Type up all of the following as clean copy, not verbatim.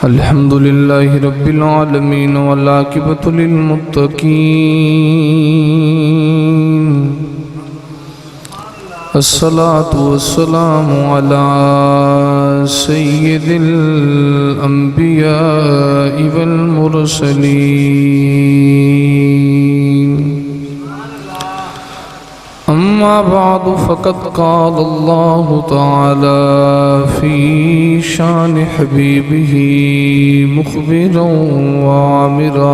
अल्हम्दुलिल्लाहि रब्बिल आलमीन वल आक़िबतु लिल मुत्तक़ीन अस्सलातु वस्सलामु अला सय्यिदिल अंबियाइ वल मुरसलीन अम्मा बादु फ़क़द क़ाल अल्लाहु तआला फ़ी शान हबीबिही मुख़बिरन व आमिरा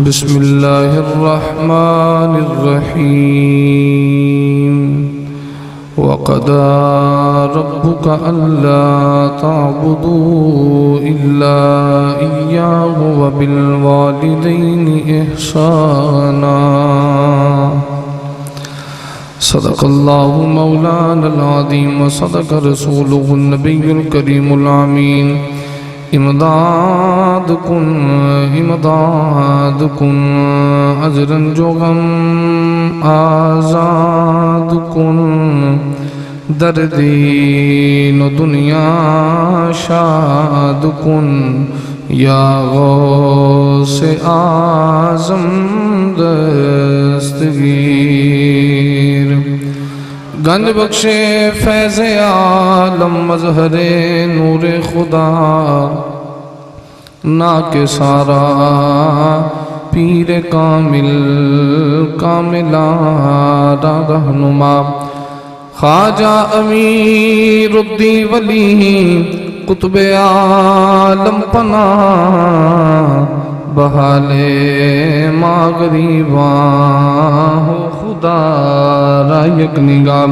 बिस्मिल्लाहिर रहमानिर रहीम वक़दा रब्बुका अल्ला ताबुदू इल्ला इय्याहु व बिल वालिदैनि इहसाना सदक़ल्लाहु मौलानल अज़ीम व सदक़ रसूलुहुन नबियुल करीमुल आमीन इमदाद कुन अजरन जो गम आज़ाद कुन दर्दीन दुनिया शाद कुन या गौसे आज़म दस्तगीर गंज बख्शे फैज़ आलम मज़हरे नूरे खुदा ना के सारा पीर कामिल कामिला रहनुमा ख्वाजा अमीरुद्दी वली कुतुब आलम पना बहाले मागरीबा हो खुदा रायक निगाम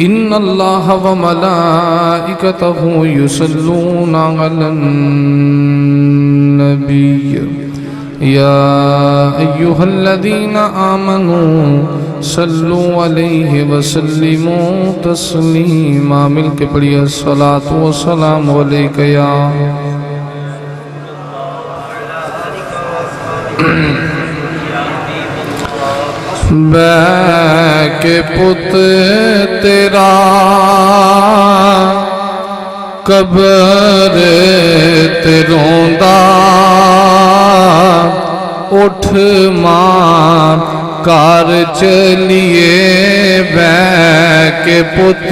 इन्नल्लाह व मलाइकतहु युसल्लूना अलन नबिय्य या अय्युहल्लज़ीना आमनू सल्लु अलैहि व सल्लिमू तस्लीमा मिलके पढ़िए अस्सलातु वस्सलामु अलैका या बैके पुत तेरा कब्र ते रोंदा उठ मां कार चलिए बैके पुत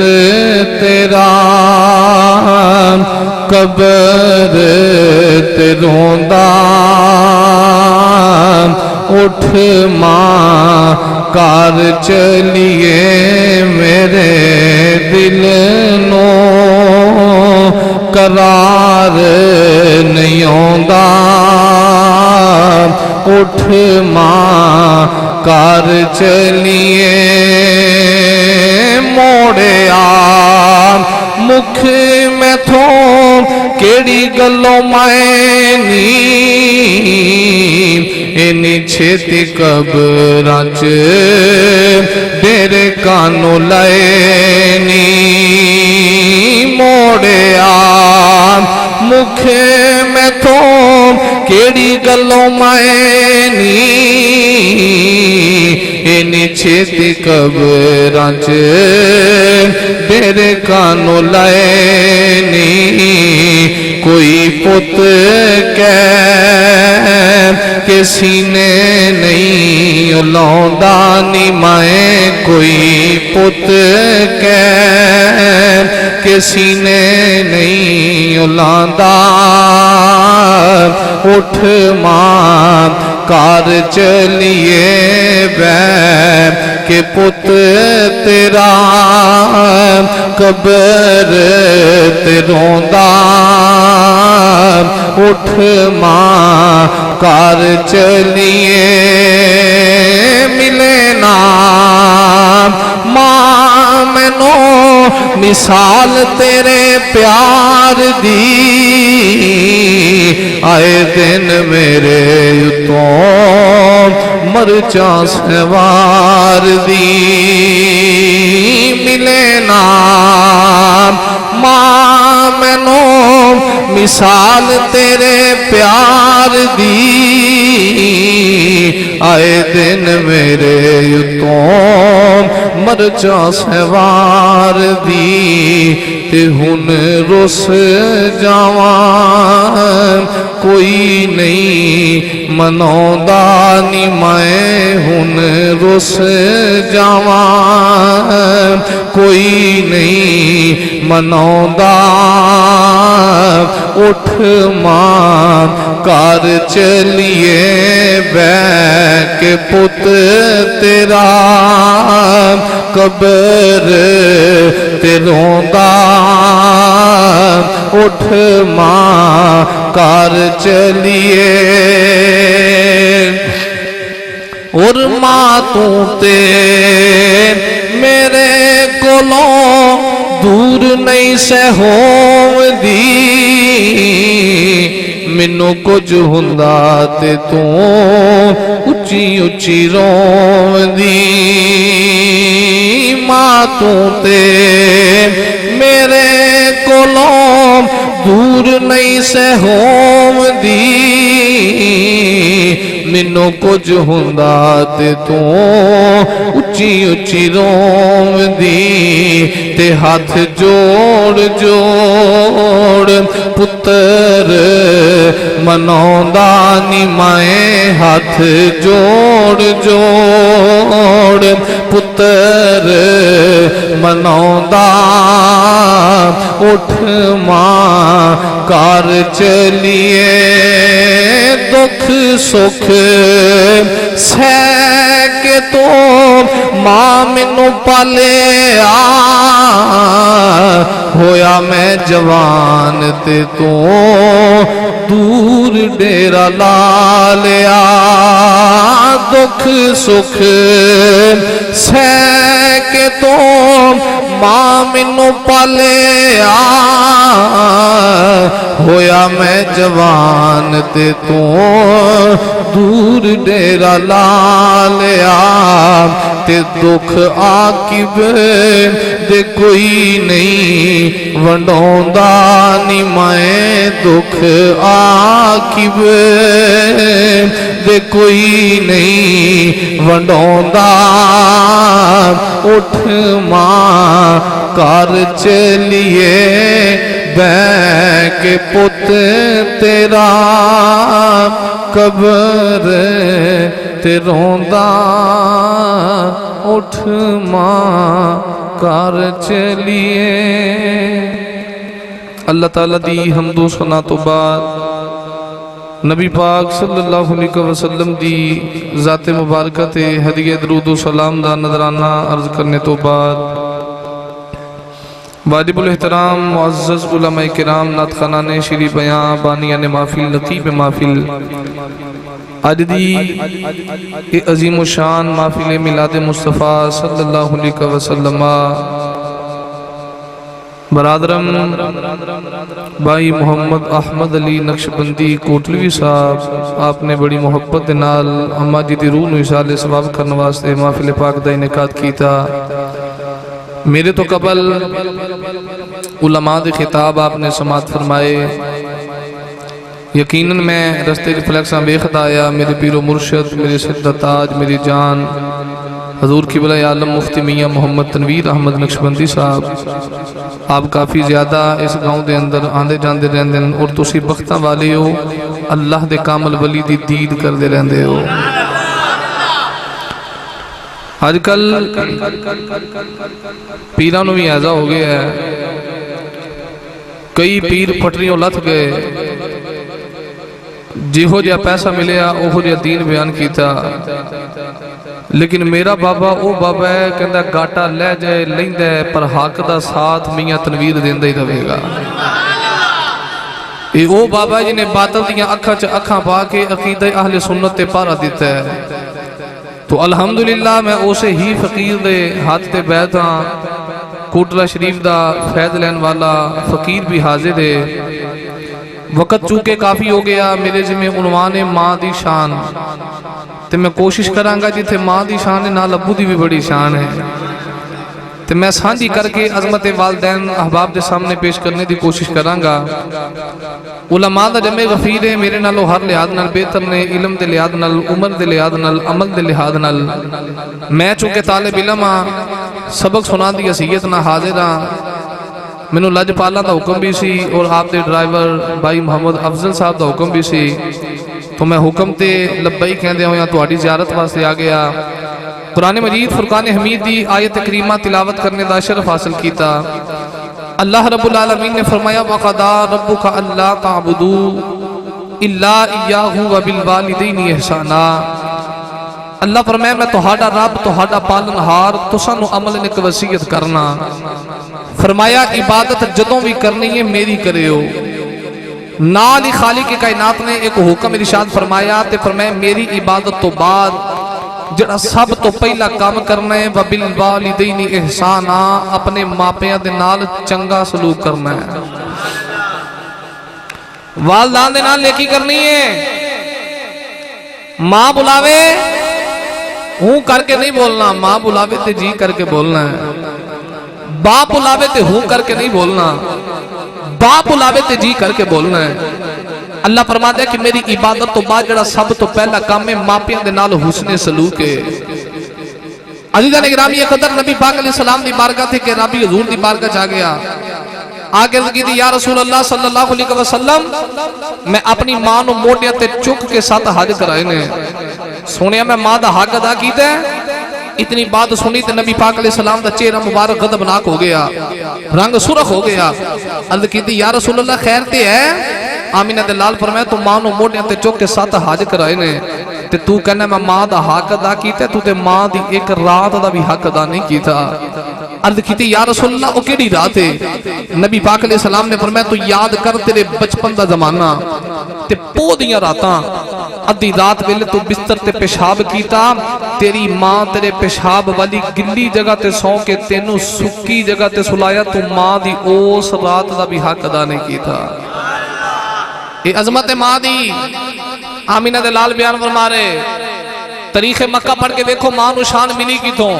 तेरा कब्र ते रोंदा उठ मां कार चलिए मेरे दिल नो करार नहीं आंदा उठ मां कार चलिए मोड़िया मुख में थो केड़ी गलों मैनी इनी छेती कब्रां च डेरे कानू लैनी मोड़िया मुख में तो केड़ी गलों मैनी इनी छेती कब्रां च डेरे कानू लैनी कोई पुत के सीने नहीं लौंदा नी माए कोई पुत के सीने नहीं लौंदा उठ मां कार चलिए बैठ के पुत तेरा कब्र ते रोंदा उठ मां कार चलिए मिले ना मां मैनू मिसाल तेरे प्यार दी आए दिन मेरे उतों मरचा सवार दी मिले ना मां मैनू मिसाल तेरे प्यार दी आए दिन मेरे उतों मरचा सवार दी ते हुन रुस जावा कोई नहीं मनाउंदा नी मैं हुन रुस जावा कोई नहीं मनाउंदा उठ मां कर चलिए बैक पुत तेरा कबर ते रोंदा उठ मां कर चलिए और मां तू ते मेरे कोलों दूर नहीं सहोंदी मैनू कुछ हुंदा ते तू उच्ची उच्ची रोंदी मां तू ते मेरे कोलों दूर नहीं सहोंदी मैनू कुछ हुंदा ते तू उच्ची उच्ची रोंदी ते हाथ जोड़ जोड़ पुत्र मनाउंदा नी मैं हाथ जोड़ जोड़ पुत्र मनाउंदा उठ मां कर चलिए दुख सुख सह के तो मां मैनू पालिया होया मैं जवान ते तू दूर डेरा ला लिया दुख सुख सह के तो मां मैनू पालिया होया मैं जवान ते तू दूर डेरा ला लिया ते दुख आकिब दे कोई नहीं वंडौंदा नी मैं दुख आकिब दे कोई नहीं वंडौंदा उठ मां कर चलिए बैक पुत तेरा कबर ते रोंदा उठ मां कर चलिए। अल्लाह ताला दी हमदो सना तो बाद नबी पाक सल्लल्लाहु अलैहि वसल्लम दी ज़ाते मुबारक ते हदिये दरूद सलाम दा नजराना अर्ज करने तो बाद वाजिबुल एहतराम मुअज़्ज़ज़ उलमाए किराम नात खानाने श्री बयां बानियान महफिल लतीफ़ महफिल अज दी अजीम शान महफिल मिलाद मुस्तफ़ा सल्लल्लाहु अलैहि वसल्लम बरादरम भाई मोहम्मद अहमद अली नक्शबंदी कोटलवी साहब आपने बड़ी मोहब्बत के नाल अम्मा जी की रूह नूं इसाले सवाब करने वास्ते महफिल पाक दा इनेकाद कीता। मेरे तो कबल उलमा दे खिताब आपने समात फरमाए। यकीनन मैं रस्ते रिफ्लेक्सा वेखदा आया मेरे पीरो मुर्शद मेरे सिद्धा ताज मेरी जान हजूर किबला आलम मुफ्ती मियाँ मोहम्मद तनवीर अहमद नक्शबंदी साहब आप काफ़ी ज़्यादा इस गाँव के अंदर आते जाते रहते हैं और तुसी बख्तां वाले हो अल्लाह के कामल वली दी दीद करते रहते हो। अजकल पीरां नूं भी ऐसा हो गया है कई पीर पटरियों लथ गए जिहो जिहा पैसा मिलिया ओहो जिहा दीन बयान किया लेकिन मेरा बाबा वो बाबा है कहता गाटा लै जाए लैंदा है पर हक का साथ मियाँ तनवीर देंदा ही रहेगा। ये वो बाबा जिन्हें बातल दियां अखां च अखां पा के अकीदा अहले सुन्नत ते पहरा दिता है। तो अल्हम्दुलिल्लाह मैं उसे ही फकीर दे हाथ ते बैठ हाँ कोटला शरीफ दा फैद लैन वाला फकीर भी हाजिर है। वक़्त चूंकि काफ़ी हो गया मेरे जिम्मे उन्वान है माँ दी शान तो मैं कोशिश करांगा जिथे माँ दी शान है नाल अब्बू दी भी बड़ी शान है। तो मैं सांझी करके अजमत वालदैन अहबाब के सामने पेश करने की कोशिश करांगा। उलमा दा जमे वफीर है, मेरे नालों हर लिहाज नाल बेहतर ने, इलम के लिहाज नाल, उम्र के लिहाज नाल, अमल के लिहाज नाल। मैं चूंकि तालिब इलम हाँ, सबक सुना दी हसीयत ना हाजिर हाँ। मैनू लजपाला का हुक्म भी सी और आपके ड्राइवर भाई मोहम्मद अफजल साहब का हुक्म भी सी, तो मैं हुक्म ते लब्बई कहते हुए तुहाडी ज़ियारत वास्ते आ गया। कुरान मजीद फुरकान हमीद की आयत करीमा तिलावत करने का शरफ हासिल किया। अल्लाह रब्बुल आलमीन ने फरमाया वक़दा रब्बुका अल्ला ताबुदू इल्ला इय्याहु व बिल वालिदैनि इहसाना। अल्लाह फरमाया मैं तुहाडा रब तुहाडा पालनहार, तुसां नूं अमल ने एक वसीयत करना। फरमाया इबादत जदों भी करनी है मेरी करियो। नाल ही खालिक कायनात ने एक हुक्म इरशाद फरमाया, ते फरमाया मेरी इबादत तो बाद जड़ा सब तो पहला काम करना है वबिल वालिदैनि इहसाना, अपने मापियां दे नाल चंगा सलूक करना है। वालदान दे नाल नेकी करनी है। मां बुलावे हूं करके नहीं बोलना, मां बुलावे ते जी करके बोलना है। बाप बुलावे ते हूं करके नहीं बोलना, बाप बुलावे ते जी करके बोलना है। अल्लाह फरमाता है कि मेरी इबादत तो बाद जड़ा सब तो पहला काम है मापियां दे नाल हुस्ने सलूक है। अज़ीज़ान गिरामी कदर नबी पाक अलैहिस्सलाम दी बारगाह थे कि रबी हुजूर दी बारगाह च आ गया। आगे की थी या रसूल अल्लाह सल्लल्लाहु अलैहि वसल्लम, मैं अपनी मां नूं मोढियां ते चुक के 7 हज कराए ने। सुनिया मैं मां दा हक अदा कीता है। इतनी बात सुनी तो नबी पाक अलैहिस्सलाम दा चेहरा मुबारक गदबनाक हो गया, रंग सुरख हो गया। अर्ज़ की थी या रसूल अल्लाह खैर ते है? आमीना दे लाल फरमाया तू मां नूं मोढियां ते चुक के 7 हज कराए ने ते तू कहना मैं मां दा हक अदा कीता, तू ते मां दी एक रात दा भी हक अदा नहीं कीता। अर्ज़ की थी या रसूल अल्लाह ओ केड़ी रात है? नबी पाक अलैहिस्सलाम ने फरमाया तू याद कर तेरे बचपन दा जमाना ते पो दियां रातां, अद्धी रात वेले तू बिस्तर ते पेशाब कीता, तेरी मां तेरे पेशाब वाली गिल्ली जगह ते सौ के तेनू सुक्की जगह ते सुलाया, तू मां दी उस रात दा भी हक अदा नहीं कीता। ये अजमत मां दी। आमीना दे लाल बयान फरमा रहे, तारीख मक्का पढ़ के देखो मां नू शान मिली कितों।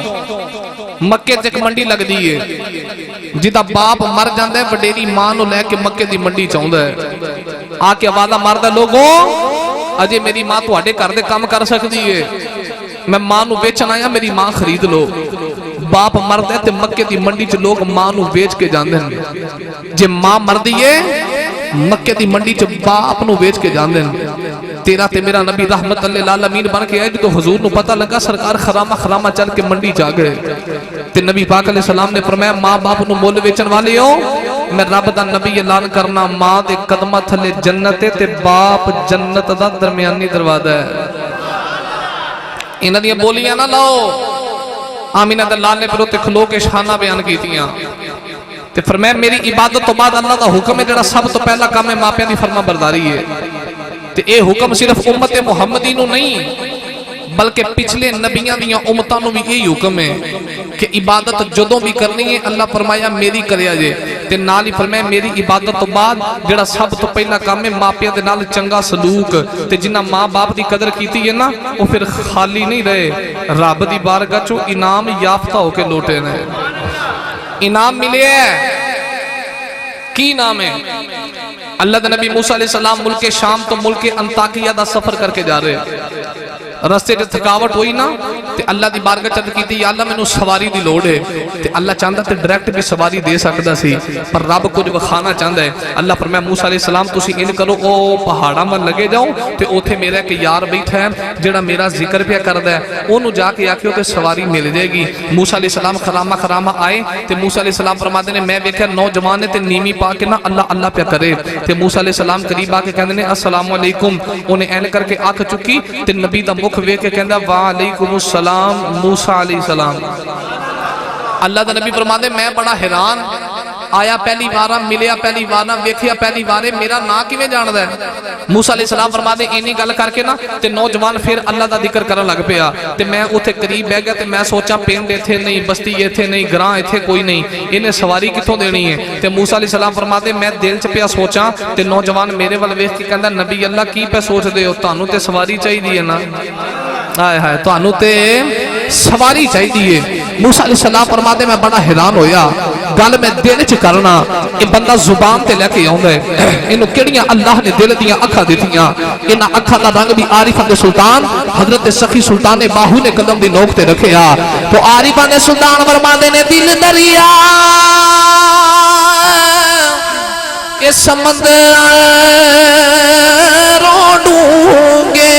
मक्के च एक मंडी लगदी है, जिदा बाप मर जांदा है वडेरी मां नू लैके मक्के दी मंडी च आउंदा है। आके आवाज़ा मारदा लोगों अजे मेरी मां तुहाडे घर दे काम कर सकदी है, मैं मां नू बेचण आया, मेरी मां खरीद लो। बाप मरदा है ते मक्के दी मंडी च लोग मां नू बेच के जांदे हैं। जे मां मरदी है मक्के दी मंडी च बाप नू बेच के जांदे हैं। तेरा ते मेरा नबी रहमत लिल आलमीन बन के आए, जो हुजूर नू पता लगा सरकार खरामा खरामा चल के मंडी च आ गए ते नबी पाक अलैहिस्सलाम ने फरमाया मां बाप नू मुल बेचण वाले हो, मैं रब दा नबी ऐलान करना मां दे कदमां थले जन्नत है ते बाप जन्नत दा दरमियानी दरवाजा है। इन्हां दी बोलियां ना लाओ। आमीना दे लाल ने फिर उत्ते खलो के शाना बयान कीतियां ते फरमाया मेरी इबादत तो बाद अल्लाह दा हुक्म है जेड़ा सब तो पहला काम है मापियां दी फरमा बरदारी है। ते ये हुक्म सिर्फ उम्मत मुहम्मदी नू नहीं बल्कि पिछले नबियां दियां उम्मतां नू भी यही हुक्म है कि इबादत जदों भी करनी है अल्लाह फरमाया मेरी करिया जे। ते नाल ही फरमाया मेरी इबादत तो बाद जेड़ा सब तो पहला काम है मापियां दे नाल चंगा सलूक। ते जिन्ना मां बाप दी कदर कीती है ना वो फिर खाली नहीं रहे, रब दी बारगाह चों इनाम याफ्ता होके लौटे ने। इनाम मिले है। की नाम है? अल्लाह दे नबी मूसा अलैहिस्सलाम मुल्के शाम तो मुल्के अंताकिया दा सफर करके जा रहे, रस्ते च थकावट हुई ना ते अल्लाह दी बारगाह चंद कीती या अल्लाह मैनू सवारी दी लोड़ है। ते अल्लाह चाहता ते डायरेक्ट भी सवारी दे सकदा सी, पर रब कुछ विखाना चाहता है। अल्लाह फरमाया मूसा अलैहिस्सलाम तुसी इंज करो ओ पहाड़ां वल लगे जाओ ते ओथे मेरा एक यार बैठा है जेड़ा मेरा जिक्र पिया करदा है, ओनू जाके आखियो ते सवारी मिल जाएगी। मूसा अलैहिस्सलाम खरामा खरामा आए ते मूसा अलैहिस्सलाम फरमाते ने मैं वेख्या नौजवान ने ते नीवी पा के ना अल्लाह अल्लाह पिया करे। ते मूसा अलैहिस्सलाम करीब आके कहंदे ने अस्सलामु अलैकुम, ओने ऐन करके अख चुकी ते नबी दा मुख वेख के कहंदा वालेकुमुस्सलाम मूसा अलैहिस्सलाम। अल्लाह दा नबी फरमाते मैं बड़ा हैरान आया, पहली बार मिलिया, पहली बार ना वेखिया, पहली बार मेरा नाम किवें जानदा है। मूसा अलैहिस्सलाम फरमाते इन्नी गल करके ना ते नौजवान फिर अल्लाह दा जिक्र करन लग पिया। ते मैं उत्थे करीब बह गया ते मैं सोचा पिंड इत्थे नहीं, बस्ती इत्थे नहीं, ग्रां इत्थे कोई नहीं, इन्हें सवारी कित्थों देनी है। ते मूसा अलैहिस्सलाम फरमाते मैं दिल च पिया सोचा ते नौजवान मेरे वल वेख के कहंदा नबी अल्लाह की पे सोचदे हो, तुहानू ते सवारी चाहिदी है ना। हाय हाय तुहानू ते सवारी चाहिदी है। मूसा अलैहिस्सलाम फरमाते मैं बड़ा हैरान होया गल मैं दिल च करना ये बंदा जुबान ते लेके आउंदा है इनू किहड़ियां अल्लाह ने दिल दियां अखां दित्तियां इन्हां अखां दा रंग भी आरिफा दे सुल्तान हजरत सखी सुल्तान बाहू ने कदम दी नोक ते रखिया तो आरिफा ने सुल्तान फरमाते ने दिल दरिया ये समंदर डूंगे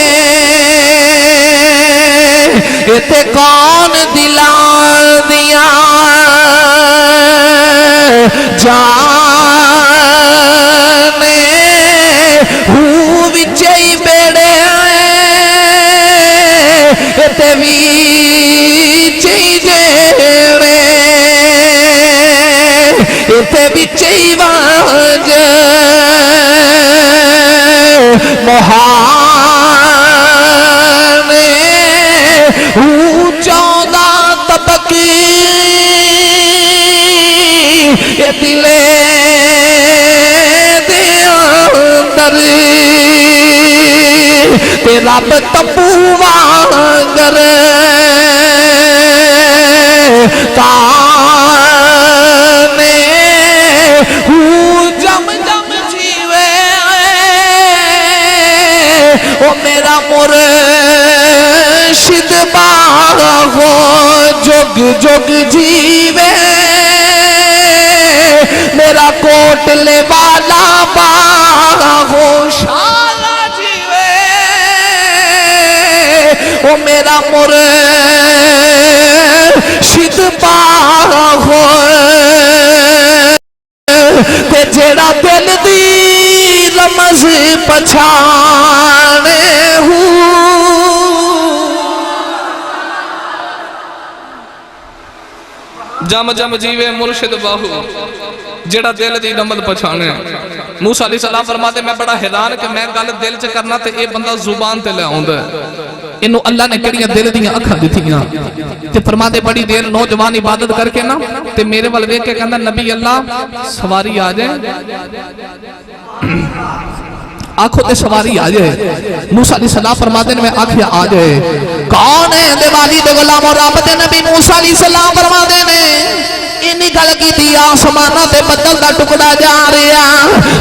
इते कौन दिला दिया जाने हूँ विचे बेड़े इते विचे जेड़े इते विचे वाज मोहाने चौदा तबकी ये दिले दे अंदर ते रब तब्बू वांगर ताने जम जम जीवे ओ मेरा मुर्शिद बाहो जुग जुग जीवे मेरा कोटले वाला बाहो शाला जीवे ओ मेरा मुर्शिद बाहो ते जेड़ा दिल दी रमज पछाने हूँ जम जम जीवे मुर्शिद बाहू जेड़ा दिल दी रमज पछाने मूसा अलैहिस्सलाम फरमाते मैं बड़ा हैरान कि मैं गल दिल च करना ते ये बंदा जुबान ते ले आउंदा इनू अल्लाह ने किहड़ियां दिल दियां अखां दित्तियां ते फरमाते बड़ी देर नौजवान इबादत करके ना ते मेरे वाल वेख के कहंदा नबी अल्लाह सवारी आ जाए आखो ते सवारी आ जाए मूसा अलैहिस्सलाम फरमाते ने मैं आखिया आ जाए कौन है दिवाली दे गुलाम और रब दे नबी मूसा अलैहिस्सलाम फरमाते ने इन्नी गल की आसमाना ते बदल का टुकड़ा जा रहा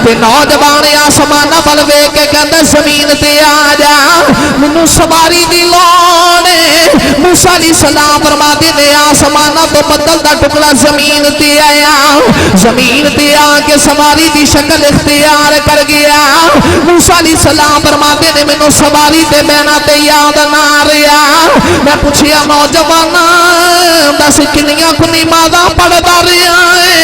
ते नौजवान आसमाना वल वेख के कहंदा जमीन ते आ जा मैनू सवारी दी लोड़ है मूसा अलैहिस्सलाम फरमाते ने आसमाना तो बदल का टुकड़ा जमीन ते आया जमीन ते आके सवारी दी शक्ल इख्तियार कर गया मूसा अलैहिस्सलाम फरमाते ने मैनू सवारी ते बहना ते याद ना रहा मैं पूछया नौजवाना दस किन्नियां कुनी मादा पढ़दा रहा है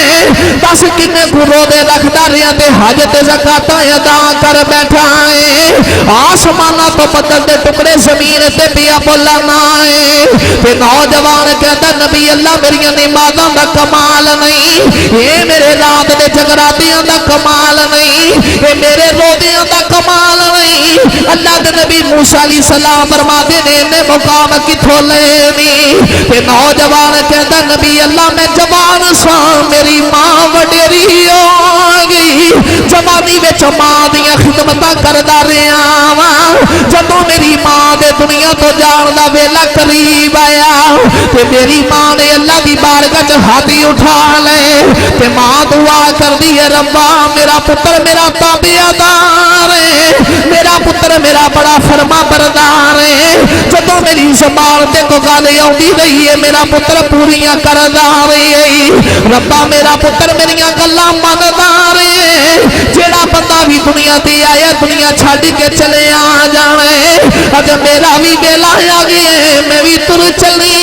दस किन्ने गुरो दे रखदा रहा ते हज ते ज़कात अदा कर बैठा है आसमाना तो बदल दे टुकड़े जमीन ते पिया बोलना है ते नौजवान कहता नबी अल्लाह मेरिया नमाज़ां दा कमाल नहीं ये मेरे रात दे जगरातियां दा कमाल नहीं ये मेरे रोदियां दा कमाल नहीं अल्लाह दे नबी मूसा अलैहिस्सलाम फरमाते ने इन्ने मुकाम किथों लेनी ते नौजवान कहता नबी अल्लाह मैं जवान सा मेरी मां वडेरी हो गई जवानी विच मां दियां खिदमतां करदा रहा वा जदों मेरी मां दे दुनिया तो जाण दा वेला करीब आया ते मेरी मां ने अल्लाह दी बारगाह च हाथ उठा ले ते मां दुआ करदी है रब्बा मेरा पुत्र मेरा ताबेदार है मेरा पुत्र मेरा बड़ा फरमा बरदार है जदों मेरी ज़बान ते कोई गल आउंदी रही है मेरा पुत्र पूरियां करदा रहे रब्बा मेरा पुत्र मेरियां गल्लां मनदा रहे जेड़ा बंदा भी दुनिया ते आया दुनिया छड्ड के चले आ जावे अज मेरा भी वेला आ गया मैं भी तुर चली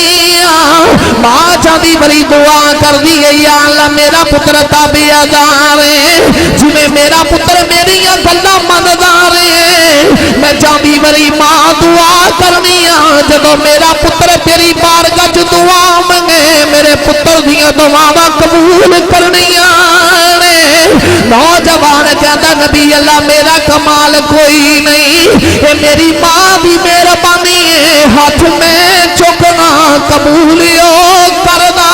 मां चाहती बड़ी दुआ कर दी है या अल्लाह मेरा पुत्र ताबेदार है जिवें मेरा पुत्र मेरियां गल्लां मनदा रहे मैं चाहती बड़ी मां दुआ करनी जदों मेरा पुत्र तेरी बारगाह च दुआ मंगे मेरे पुत्र दियां दुआवां कबूल करनियां ने नौजवान कहता नबी अल्लाह मेरा कमाल कोई नहीं ये मेरी मां की मेहरबानी है हाथ में चुकना कबूल करदा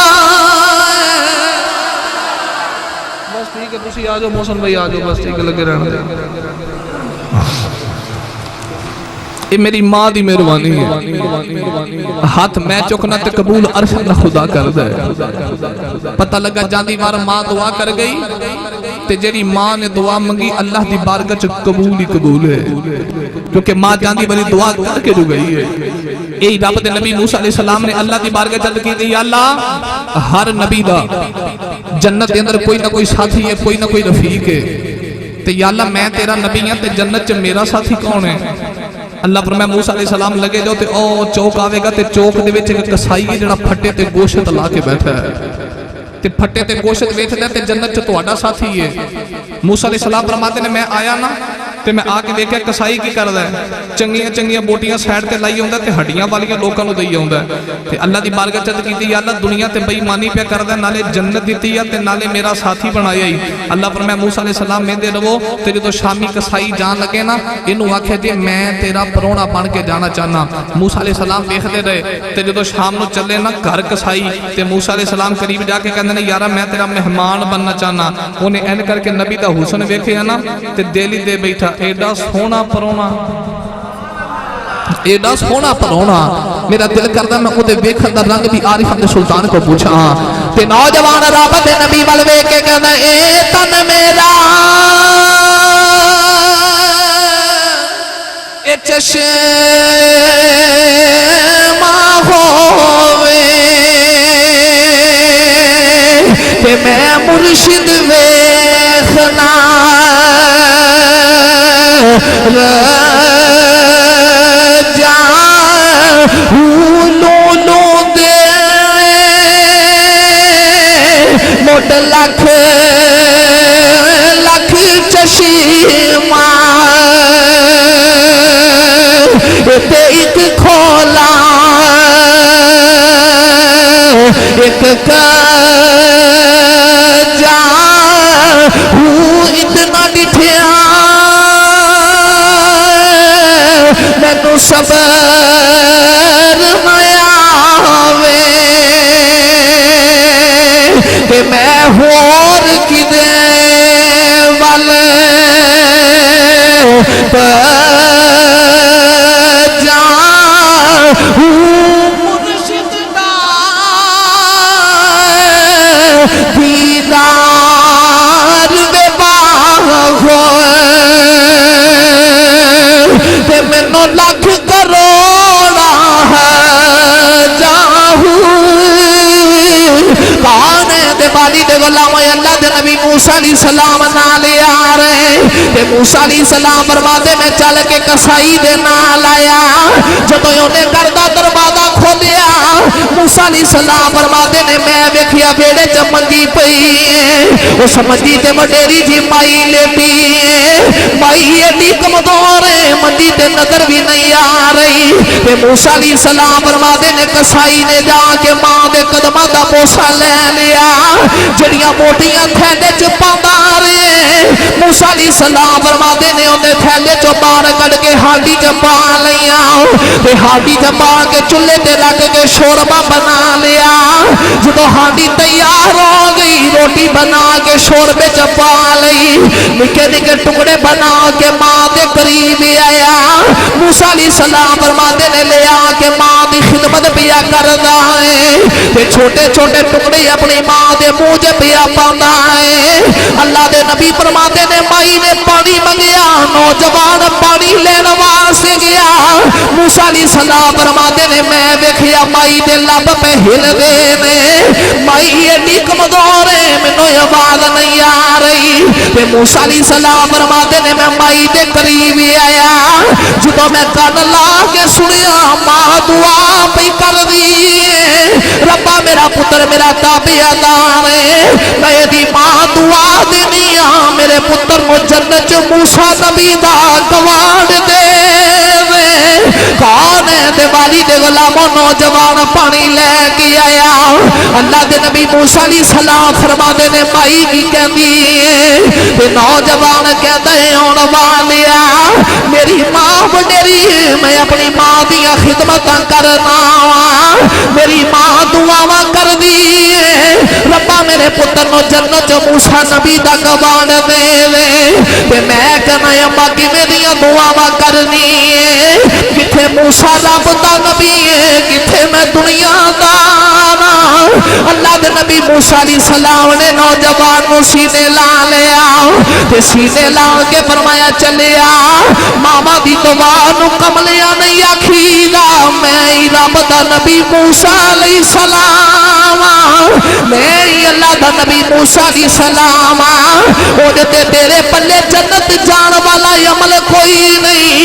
बस ठीक है तुसी आ जाओ मौसम भाई आ जाओ बस ठीक है लगे रहना ये मेरी मां दी मेहरबानी है। हाथ मैं चुकना ते कबूल अर्श अल्लाह खुदा कर दे। पता लगा जांदी बार मां दुआ कर गई ते जेरी मां ने दुआ मंगी अल्लाह दी बारगाह च कबूल ही कबूल है, क्योंकि मां जांदी बड़ी दुआ करके जो गई है। यही रब दे नबी मूसा अलैहि सलाम ने अल्लाह दी बारगाह जद की थी, अल्लाह हर नबी दा जन्नत के अंदर कोई ना कोई साथी है, कोई ना कोई रफीक है, ते या अल्लाह मैं तेरा नबी हां ते जन्नत च मेरा साथी कौन है? अल्लाह फरमाया मूसा अलैहि सलाम लगे जाओ ते ओ चौक आवेगा ते चौक दे विच एक कसाई है जिहड़ा फट्टे ते गोश्त ला के बैठा है ते फट्टे ते गोश्त वेचदा ते जन्नत च तुहाडा साथी है। मूसा अलैहि सलाम फरमाते ने मैं आया ना ते मैं आके देखा कसाई की करदा है, चंगियां चंगियां बोटियां साइड ते लाई आउंदा ते हड्डियां वालियां लोकां नूं देई आउंदा ते अल्लाह दी बारगाह चद कीती, अल्लाह दुनिया ते बेईमानी पे करदा, नाले जन्नत दित्ती है ते नाले मेरा साथी बनाया ही। अल्लाह फरमाया मूसा अलैहि सलाम मेंदे रवो ते जदों शामी कसाई जान लगे ना इनू आखे जे मैं तेरा परौणा बन के जाना चाहना। मूसा अलैहि सलाम देखते रहे ते जदों शाम नूं चले ना घर कसाई ते मूसा अलैहि सलाम करीब जाके कहंदे ने यारा मैं तेरा मेहमान बनना चाहना। उन्हें एन करके नबी दा हुस्न वेखिया ना ते दिल ही दे बैठा, एडा सोहना परौणा, एडा सोहना परौणा, मेरा दिल करदा मैं उहदे वेखण दा रंग भी आरिफ दे सुल्तान को पूछा। ते नौजवान रब दे नबी वल वेख के कहंदा ए तन मेरा ए चश्मा होवे ते मैं मुर्शिद वेखना मोट लख लख चश्मा ते एक खोला एक जा इतना डिठिया मैनू सबर आवे ते मैं होर किदे वल जा मुर्शिद दा दीदार दे बाहो ते मैनू लख करोड़ा जाहू काने दे बाली दे गुलाम अल्लाह दे नबी मूसा अलैहि सलाम नाल आ रहे ते मूसा अलैहि सलाम फरमाते मैं चल के कसाई दे नाल आया। जदों उन्हें घर दा दरवाजा खोलिया मूसा अलैहि सलाम फरमाते ने मैं वेखिया बेड़े च मंजी पई, उस मंजी ते वडेरी जी माई लेटी, माई एडी कमजोर है मंजी ते नजर भी नहीं आ रही ते मूसा अलैहि सलाम फरमाते ने कसाई ने जाके मां दे कदमां दा बोसा ले लिया, जड़ियां मोटियां थैले च पांदा रहे। मूसा अलैहि सलाम फरमाते ने उन्हें थैले चो बाहर कढ़ के हांडी च पा लिया ते हांडी च पा के चुल्हे ते रख के शोरबा बना लिया। जदों हांडी तैयार हो गई रोटी बना के शोरबे च पा लई, निके निके टुकड़े बना के मां दे करीब आया। मूसा अलैहि सलाम फरमाते ने ले आके मां दी खिदमत पिया करदा है ते छोटे छोटे टुकड़े अपनी मां दे मुंह च पिया पांदा है। अल्लाह दे नबी फरमाते ने माई ने पानी मंगया, नौजवान पानी लेने वास्ते गया। मूसा अलैहि सलाम फरमाते ने मैं वेखिया माई दे लब पे हिलदे ने, माई एडी कमजोर है मैनू आवाज नहीं आ रही ते मूसा अलैहि सलाम फरमाते ने मैं माई दे करीब आया। जदों मैं कान ला के सुनिया मां दुआ पई करदी, रब्बा मेरा पुत्र मेरा ताबेदार है, मैं दी मां दुआ देनी आ मेरे पुत्र को जन्नत च मूसा नबी दा गवाड़ दे। कौन है दिवाली दे गुलामों नौजवान पानी लेके आया। अल्लाह दे नबी मूसा अलैहि सलाम फरमाते ने माई की कहती ते नौजवान कहता है आने वालिया मेरी मां वडेरी, मैं अपनी मां दी खिदमत करना, मेरी मां दुआवां कर दी रब्बा मेरे पुत्र नो जन्नत च मूसा नबी दा गवाड़ देवे ते मैं कहना अम्मा किवें दियां दुआवां करनी किथे मूसा रब दा नबी है, किथे मैं दुनियादार। अल्लाह दे नबी मूसा अलैहिस्सलाम ने नौजवान को सीने ला लिया ते सीने ला के फरमाया चलिया मामा दी दुआ नू कमलिया नहीं आखीदा, मैं ही रब दा नबी मूसा अलैहिस्सलाम, मैं ही अल्लाह दा नबी मूसा अलैहिस्सलाम। ओदे ते तेरे पल्ले जन्नत जान वाला अमल कोई नहीं,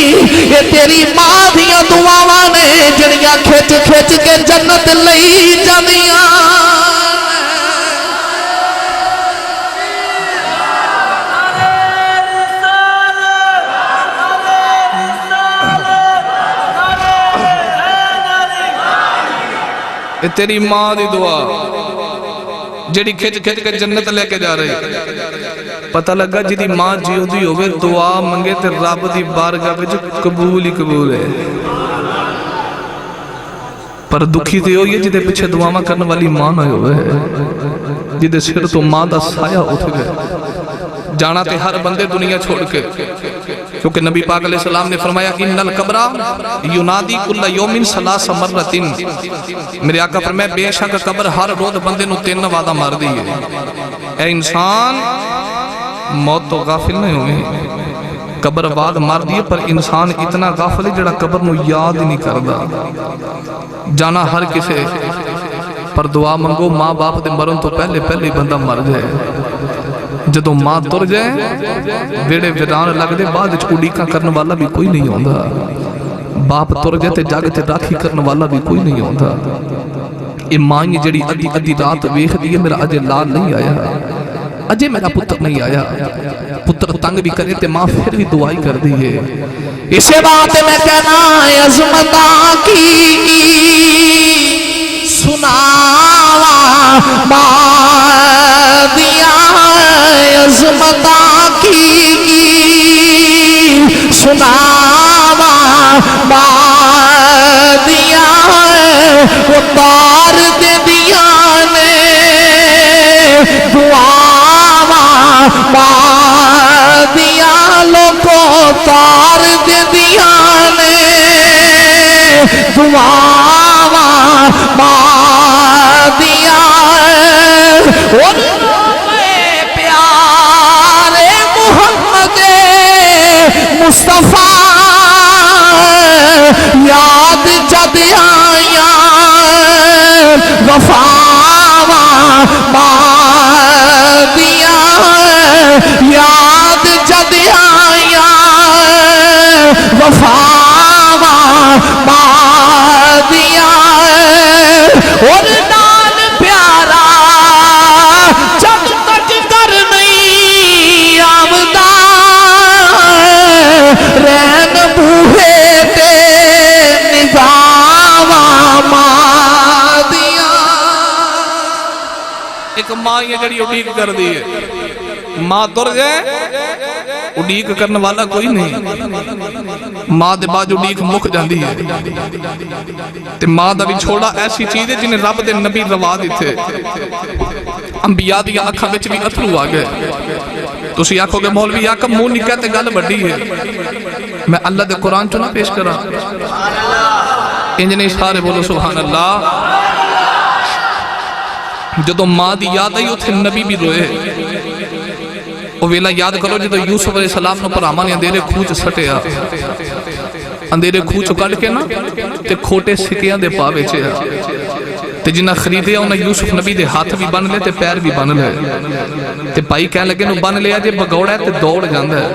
ये तेरी मां दियां दुआवां ने जिहड़ियां खिच खिच के जन्नत लई जांदियां। तेरी मां दी दुआ जेड़ी खिच खिच के जन्नत लेके जा रही। पता लगा जिदी मां जीवदी होवे दुआ मंगे ते रब दी बारगाह विच कबूल ही कबूल है। पर दुखी तो होई है जिदे पिछे दुआवां करने वाली मां ना होवे, जिदे सिर तो मां दा साया उठ गया। जाना ते हर बंदे दुनिया छोड़ के, क्योंकि नबी पाक अलैहिस्सलाम ने फरमाया इन्नल कब्रा युनादी कुल्ला यौमिन सलास मर्रतिन। मेरे आका फरमाया बेशक कब्र हर रोज बंदे नु 3 वादा मार दी है। ए इंसान मौत तो गाफिल नहीं होवे, कब्र बाद मार दी है, पर इंसान इतना गाफिल है जिहड़ा कब्र नु याद ही नहीं करदा। जाना हर किसे, पर दुआ मंगो मां बाप दे मरन तो पहले पहले बंदा मर जाए। जदों मां तुर जाए वेड़े वीरान लगदे, बाद उड़ीका करने वाला भी कोई नहीं आंदा। बाप तुर जाए ते जग ते राखी करने वाला भी कोई नहीं आंदा। ये मां जिहड़ी अद्धी अद्धी रात वेखदी है मेरा अजे लाल नहीं आया, अजे मेरा पुत्र नहीं आया। पुत्र तंग भी करे ते मां फिर भी दुआई कर दी है। इसे बात मैं कहना अज़मता की सुनावा दिया, अज़मता की सुनावा दिया, वो तार दे दिया ने दुआवा दिया, लोगो तार दे दिया ने दुआवा दिया। प्यारे मोहम्मद मुस्तफा याद जद आया वफावा दिया, याद जद आया वफावा दिया। और नाल प्यारा जब तक कर नहीं आवदा, रैन बूहे ते निगावा दिया। एक मां ये जड़ी उड़ीक कर दी है, मां तुर जाए उड़ीक करने वाला कोई नहीं। मां दे बाद उड़ीक मुक जाती है, ते मां दा भी छोड़ा ऐसी चीज है जिन्हें रब दे नबी रवा दिते। अंबिया दी अखां विच भी अथरू आ गए। तुसी आखोगे मौलवी आका मुंह निक्का ते गल वड्डी है, मैं अल्लाह दे कुरान चो ना पेश करा? इंज नहीं सारे बोलो सुभान अल्लाह। जदों मां दी याद आई उथे नबी भी रोए। वो वेला याद करो जो यूसुफ अलैहिस्सलाम ने भरावां ने अंधेरे खूह च सटिया, अंधेरे खूह चो कढ़ के ना ते खोटे सिक्कियां दे पा वेचिया, ते जिन्ना खरीदिया उन्हें यूसुफ नबी दे हाथ भी बन ले ते पैर भी बन ले। ते भाई कह लगे नू बन लिया जे भगौड़ा ते दौड़ जांदा है,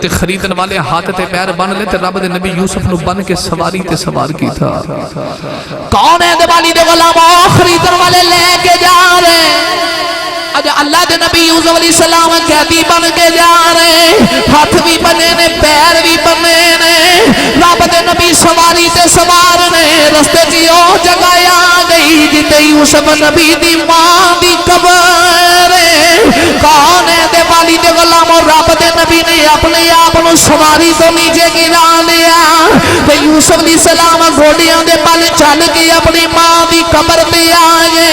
ते खरीदन वाले हाथ ते पैर बन ले ते रब दे नबी यूसुफ नू बन के सवारी ते सवार कीता। कौन है दिवाली दे गुलाम खरीदन वाले लेके जा रहे? अज अल्लाह के नबी यूसुफ अलैहिस्सलाम कैदी बन के जा रहे, हाथ भी बने ने पैर भी बने ने, रब के नबी सवारी ते सवार ने। रस्ते की ओ जगह आ गई जिते यूसुफ नबी दी मां दी कब्र। कौन है दिवाली दे गुलामो? रब के नबी ने अपने आप को सवारी तो नीचे गिरा लिया, ते यूसुफ अलैहिस्सलाम घोड़ियां दे पल चल के अपनी मां दी कब्र ते आए,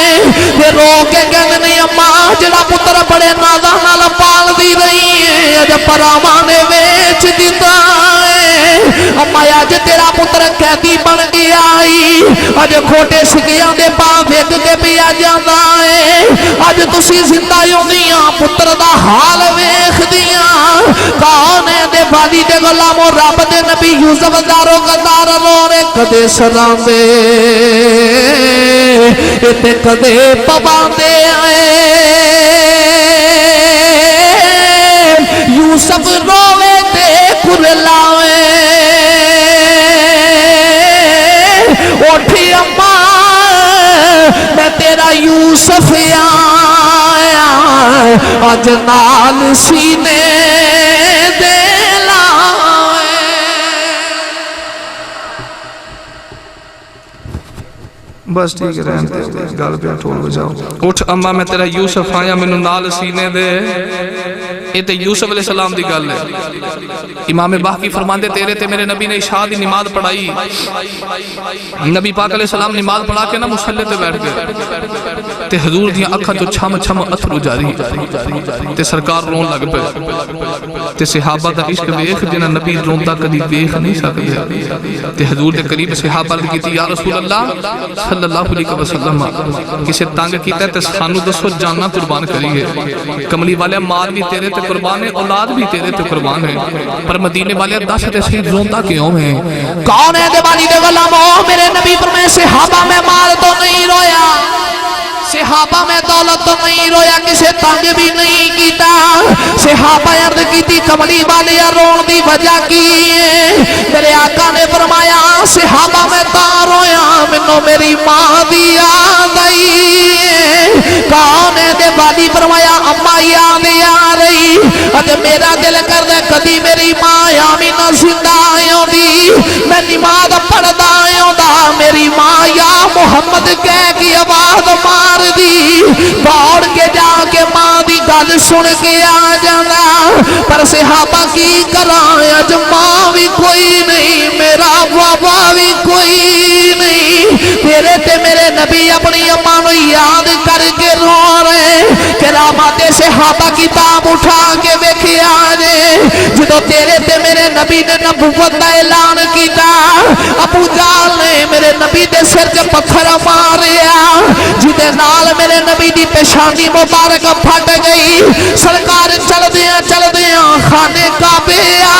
ते रो के कहंदे ने अम्मा जड़ा पुत्र बड़े नादा नाल पालदी रही है अज भरावां ने वेच दिता है। अम्मा अज अज तेरा पुत्र कैदी बन गया अज खोटे सिक्कियां दे पा विक के पिया जाता है अज तुसी जिंदा होंदियां पुत्र दा हाल वेखदियां कौन है दे बादी दे गुलामो रब दे नबी यूसुफ दारो गदार रोने कदे सरांदे इते कदे पवांदे आए यूसुफ रोवे ते कुरलावे उठी अम्मा मैं तेरा यूसुफ आया अज नाल सीने दे लाए। बस ठीक है रहने दे गल पे ठोल बजाओ। उठ अम्मा मैं तेरा यूसुफ आया मैनू नाल सीने दे। ये तो यूसुफ अलैहिस्सलाम दी गल है। इमाम बाकी फरमांदे तेरे ते मेरे नबी ने इशा दी नमाज पढ़ाई नबी पाक अलैहिस्सलाम नमाज पढ़ा के ना मुसल्ले ते बैठ गए ते हजूर दी अखां तो छम छम अथरू जारी ते सरकार रोन लग पे ते सहाबा दा इश्क वेख जिन्ना नबी रोंदा कदी वेख नहीं सकदे ते हजूर दे करीब सहाबा ने कीती या रसूल अल्लाह सल्लल्लाहु अलैहि वसल्लम किसे तंग कीता ते सानू दसो जाना कुर्बान करिए कमली वाले माल भी तेरे कुर्बान है औलाद भी तेरे ते कुर्बान है पर मदीने वाले दस ते सही रोंदा क्यों है कौन है दीवानी दे गुलामो मेरे नबी फरमाए सहाबा में माल तो नहीं रोया सहाबा में दौलत तो नहीं रोया किसे तंग भी नहीं कीता सहाबा अर्ज कीती कमली वाले रोन दी वजह की मेरे आका ने फरमाया सहाबा में ता रोया मैनू मेरी मां दी याद आई कौन है दे वाली फरमाया अम्मा याद आ रही अज मेरा दिल करदा कदी मेरी मां आमी ना जिंदा आयोंदी मैं नमाज पढ़दा आयोंदा मेरी मां या मोहम्मद कह के आवाज मार दी दौड़ के जाके मां दी गल सुन के आ जाना पर सहाबा की करा अज मां भी कोई नहीं मेरा बाबा भी कोई नहीं तेरे ते मेरे नबी अपनी अम्मा नू याद करके रो रहे करामाते सहाबा किताब उठा के वेखिया ने जो तेरे ते मेरे नबी ने नबूवत दा ऐलान किया अबू जाल ने मेरे नबी दे सिर च पत्थर मारिया जिदे नाल मेरे नबी दी पेशानी मुबारक फट गई सरकार चलदियां खाने काबे आ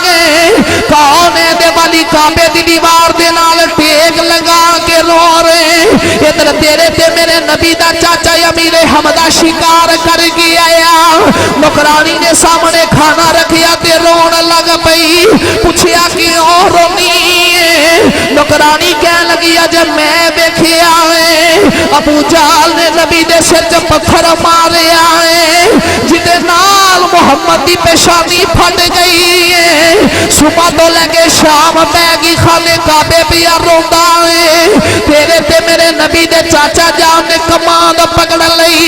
गए कौन है दे वाली काबे दी दीवार दे नाल टेक लगा के रो रहे इधर तेरे ते मेरे नबी दा चाचा अमीर हमदा शिकार कर गया नौकरानी ने सामने खाना रखिया ते रोन लग पई पूछया क्यों रोनी नौकरानी कह लगी अज मैं वेखिया अबू जाल ने नबी दे सिर च पत्थर मारिया जिदे नाल मोहम्मद दी पेशानी फट गई सुबह तो लेके शाम पैगी खाने काबे पिया रोंदा तेरे ते मेरे नबी दे चाचा जान ने कमान पकड़ लई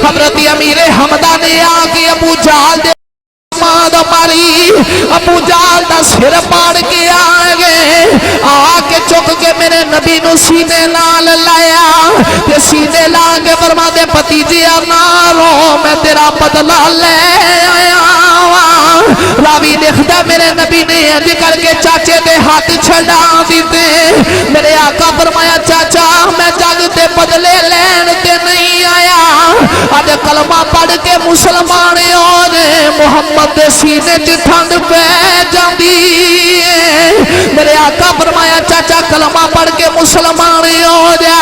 हजरत अमीर हमदा ने आके अबू जाल दे मारी अबू जाल दा सिर पाड़ के आ गए आके चुक के मेरे नबी नु सीने नाल लाया ते सीने ला के फरमाते भतीजे ना रो मैं तेरा बदला ले आया रावी लिखदा मेरे नबी ने इंज करके चाचे दे हाथ छड़ा दिते मेरे आका फरमाया चाचा मैं जग ते बदले लैन ते नहीं आया अज कलमा पढ़ के मुसलमान हो ने मोहम्मद दे सीने च ठंड पै जाती मेरे आका फरमाया चाचा कलमा पढ़ के मुसलमान हो जा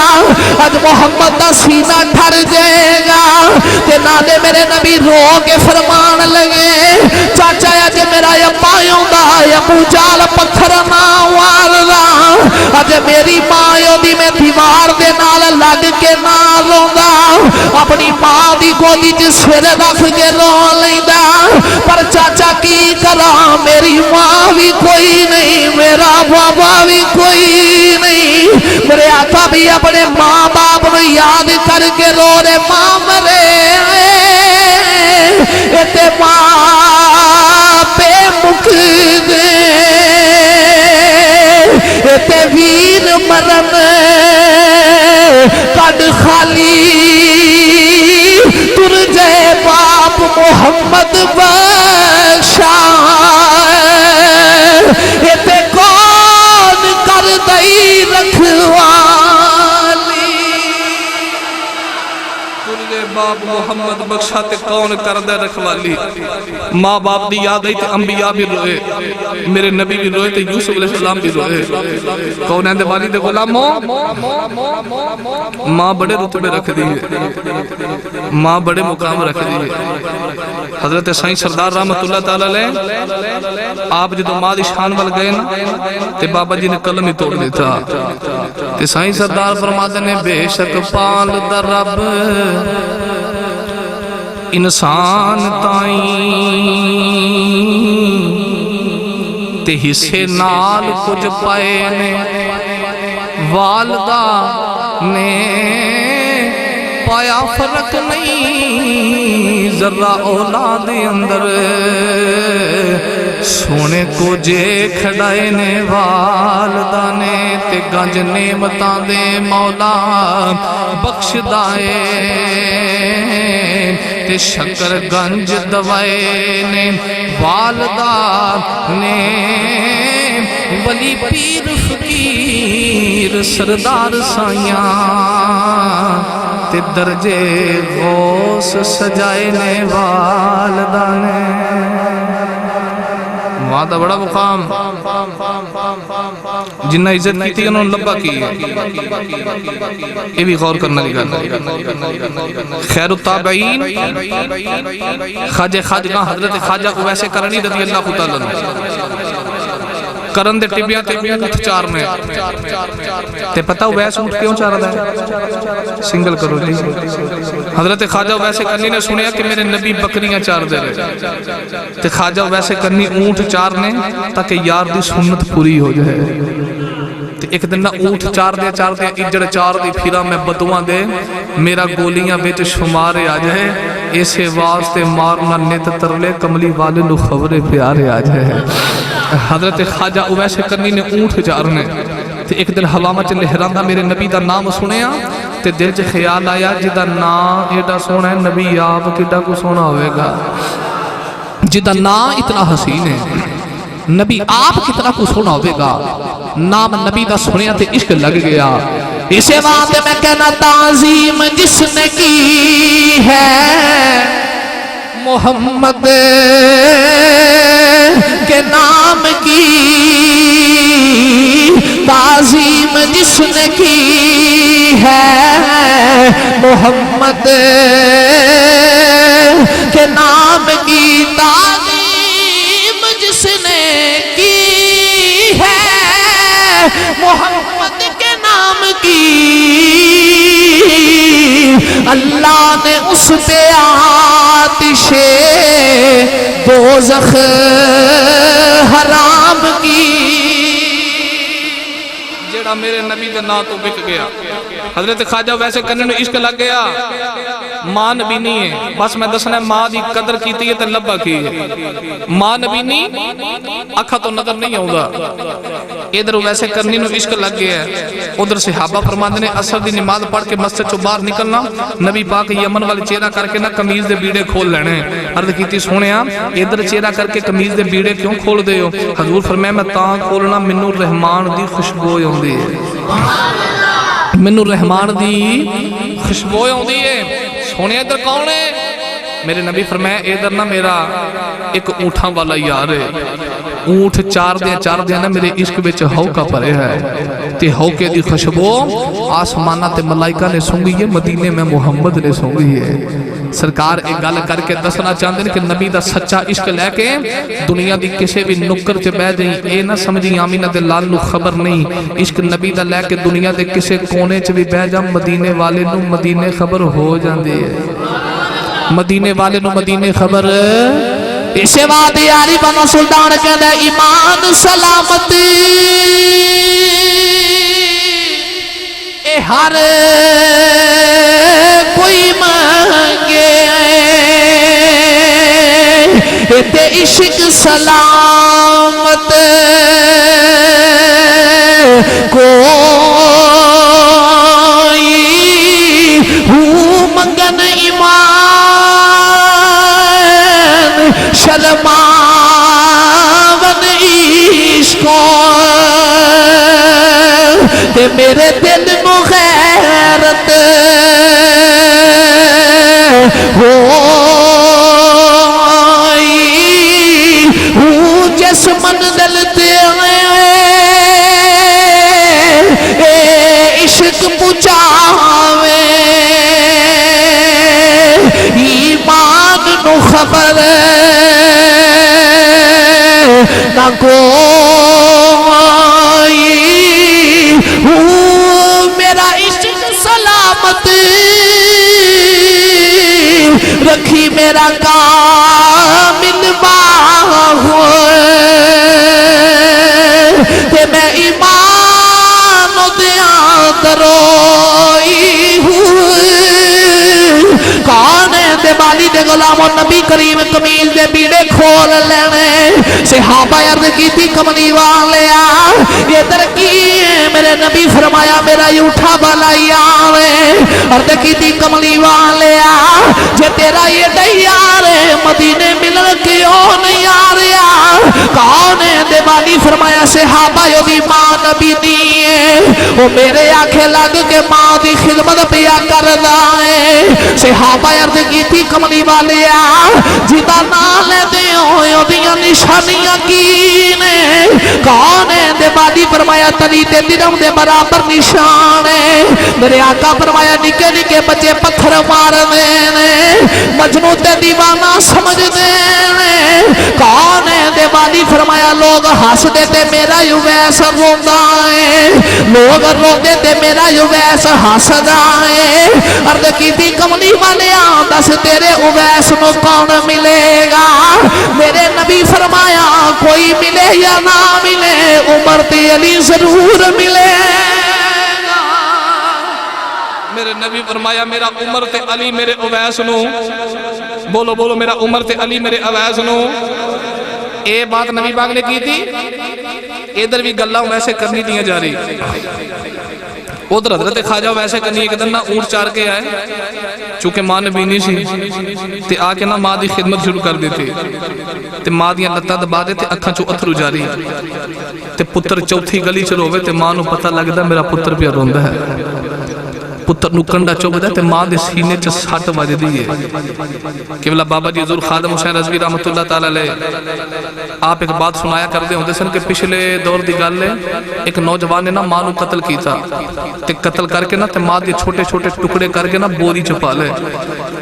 अज मोहम्मद दा सीना ठर जाएगा ते नाले मेरे नबी रो के फरमान लगे चाचा अज मेरा अब्बा आउंदा अबू जाल पत्थर ना वारदा अज मेरी मां ओदी मैं दीवार दे नाल लग के ना रोंदा अपनी मां दी गोदी च सिर रख के रो लैंदा पर चाचा की करा मेरी मां भी कोई नहीं मेरा बाबा भी कोई नहीं मेरे आका भी अपने मां बाप को याद करके रो रे मां मरे इते मां पे मुक गए इते वीर मरन कद खाली तुर जाए बाप मोहम्मद बख्शा इते कौन कौन करदा रखवाली। माँ बाप की याद आई तो अंबिया भी रोए, मेरे नबी भी रोए तो यूसुफ अलैहिस्सलाम भी रोए। कौन है वाली दे गुलामो, माँ बड़े रुतबे रख दी है, माँ बड़े मुकाम रख दी है। हजरत साईं सरदार रहमतुल्लाह तआला अलैह आप जो माँ की शान वाल गए ना ते बाबा जी ने कलम ही तोड़ दिता। ते साईं सरदार फरमाते ने बेशक पाल दा रब इंसान ताई ते हिस्से नाल कुछ पाए ने वालदा ने पाया फर्क नहीं जरा औलाद अंदर सोने को जे खड़ाए ने वालदा ने ते गंज नेमतां दे मौला बख्शदाए ते शकर गंज दवाए ने वालदा ने वली पीर फकीर सरदार साइया ते दर्जे गौस सजाए ने वालदा ने। मां दा बड़ा मुकाम जिन्ना इज्जत की उन्होंने लब्बा की है, ये भी गौर करने की गल है। खैरुत ताबईन ख्वाजा खाजगा हजरत ख्वाजा उवैस करनी रज़ी अल्लाह तआला अन्हु करन दे टिबियां ते ऊंट चारने ते पता उवैस ऊंट क्यों चारदा है? सिंगल करो जी। हजरत ख्वाजा उवैस करनी ने सुनिया कि मेरे नबी बकरियां चारदे रहे ते ख्वाजा उवैस करनी ऊंट चारने ताकि यार दी सुन्नत पूरी हो जाए। ते एक दिन ना ऊंट चारदे चारदे इजड़ चार दी फिरा मैं बदुआ दे मेरा गोलियां विच शुमार आ जाए, इसे वास्ते मारना नित तरले कमली वाले नु खबरे प्यारे आ जाए। हजरत ख्वाजा उवैस करनी ने ऊंट चारने ते एक दिन हवावां च लहरांदा मेरे नबी दा नाम सुनिया ते दिल च ख्याल आया जिदा नाम एडा सोहना है नबी आप किड्डा को सोहना होवेगा, जिदा नाम इतना हसीन है नबी आप कितना को सोहना होवेगा। नाम नबी दा सुनिया ते इश्क लग गया। इसे बात मैं कहना ताजीम जिसने की है मोहम्मद के नाम की, ताजीम जिसने की है मोहम्मद के नाम की, ताजीम जिसने की है मोहम्मद के नाम की, अल्लाह ने उस पे आतिशे दोज़ख हराम की। जेड़ा मेरे नबी के नाम तो बिक गया। हजरत ख्वाजा वैसे करने में इश्क लग गया। मां नबी नहीं है, बस मैं दसना मां की कदर की है तो लब्बा की है। मां नबी नहीं अखा तो नजर नहीं आउंदा। इधर वैसे करनी में इश्क लग गया। उधर सहाबा फरमाते ने असर की नमाज पढ़ के मस्जिद चो बाहर निकलना, नबी पाक यमन वाले चेहरा करके ना कमीज के बीड़े खोल लेने। अर्ज की सुने इधर चेहरा करके कमीज के बीड़े क्यों खोल दे हो? हजूर फरमाया मैं तां खोलना मैनू रहमान की खुशबू आउंदी है, मैनू रहमान की खुशबू आउंदी है। सोने इधर कौन है? मेरे नबी फरमाया इधर ना मेरा एक ऊँठा वाला यार है, ऊँट चार ना मेरे इश्क विच हौका भरे है ते हौके दी खुशबू आसमाना ते मलाइका ने सूंघी है, मदीने में मुहम्मद ने सूंघी है। सरकार एक गल करके दसना चाहते हैं कि नबी दा सच्चा इश्क लैके दुनिया दी किसी भी नुक्कर च बह जाई, ये ना समझी आमीना दे लाल नू खबर नहीं। इश्क नबी दा लैके दुनिया दे किसी कोने च भी बह जा, मदीने वाले नू मदीने खबर हो जाती है, मदीने वाले नू मदीने खबर। इसे बात यारी बनो सुल्तान कहता ईमान सलामत ए हर कोई मांगे, ते इश्क सलामत कोई हूँ मंगन ईमान शर्मावन इश्को ते मेरे दिल में गैरत हो ना कोई मेरा इश्क सलामत रखी मेरा कामिल बाहो ते मैं ईमान दिया दरोई कौन दे बाली दे गुलाम नबी करीम कमीज दे बीड़े खोल लेने सहाबा अर्ज की कमली वाले इधर की मेरे नबी फरमाया मेरा यूठा वाला यारे अर्ज की कमली वाले जे तेरा ये यार मदीने मिलन क्यों नहीं आ रहा कौन दे बाली फरमाया सहाबा योदी मां नबी दी वो मेरे आखे लग के मां की खिदमत पिया करदा है सहाबा अर्ज की कमली वाले जिदा ना लेते हो निशानियां की ने कौन है दे बाली फरमाया तली ते दिरम दे बराबर निशान है मेरे आका फरमाया निके निके बच्चे पत्थर मारदे ने मजनू ते दीवाना समझदे ने कौन है दे बाली फरमाया लोग हंसदे ते मेरा युवैस रोंदा है लोग रोंदे ते मेरा युवैस हंसदा है अर्ज की कमली वाले दस तेरे उवैस नु कौन मिलेगा मेरे नबी फरमाया कोई मिले या ना मिले उमर ते अली जरूर मिलेगा मेरे नबी फरमाया मेरा उमर ते अली मेरे उवैस नु बोलो बोलो मेरा उमर ते अली मेरे उवैस नु ये बात नबी पाक ने की थी इधर भी गल्लां वैसे करनी दिया जा रही उधर हजरत ख्वाजा वैसे करनी एक दिन ना ऊंट चार के आए चूंकि मां ने बीनी सी ते आके ना मां की खिदमत शुरू कर देते ते मां दी लत्तां दबा दे ते अखां चों अथरू जारी ते पुत्र चौथी गली च रोवे ते मां नूं पता लगदा मेरा पुत्र पिया रोंदा है पुत्र नूं कंडा चुभदा ते मां दे सीने च सट वजदी है केवला बाबा जी हजूर खादम हुसैन रज़वी रहमतुल्लाह तआला अलैह आप एक बात सुनाया करते होंदे सन कि पिछले दौर की गल है एक नौजवान ने ना मां नूं कतल कीता ते कतल करके ना ते मां दे छोटे छोटे टुकड़े करके ना बोरी च पा ले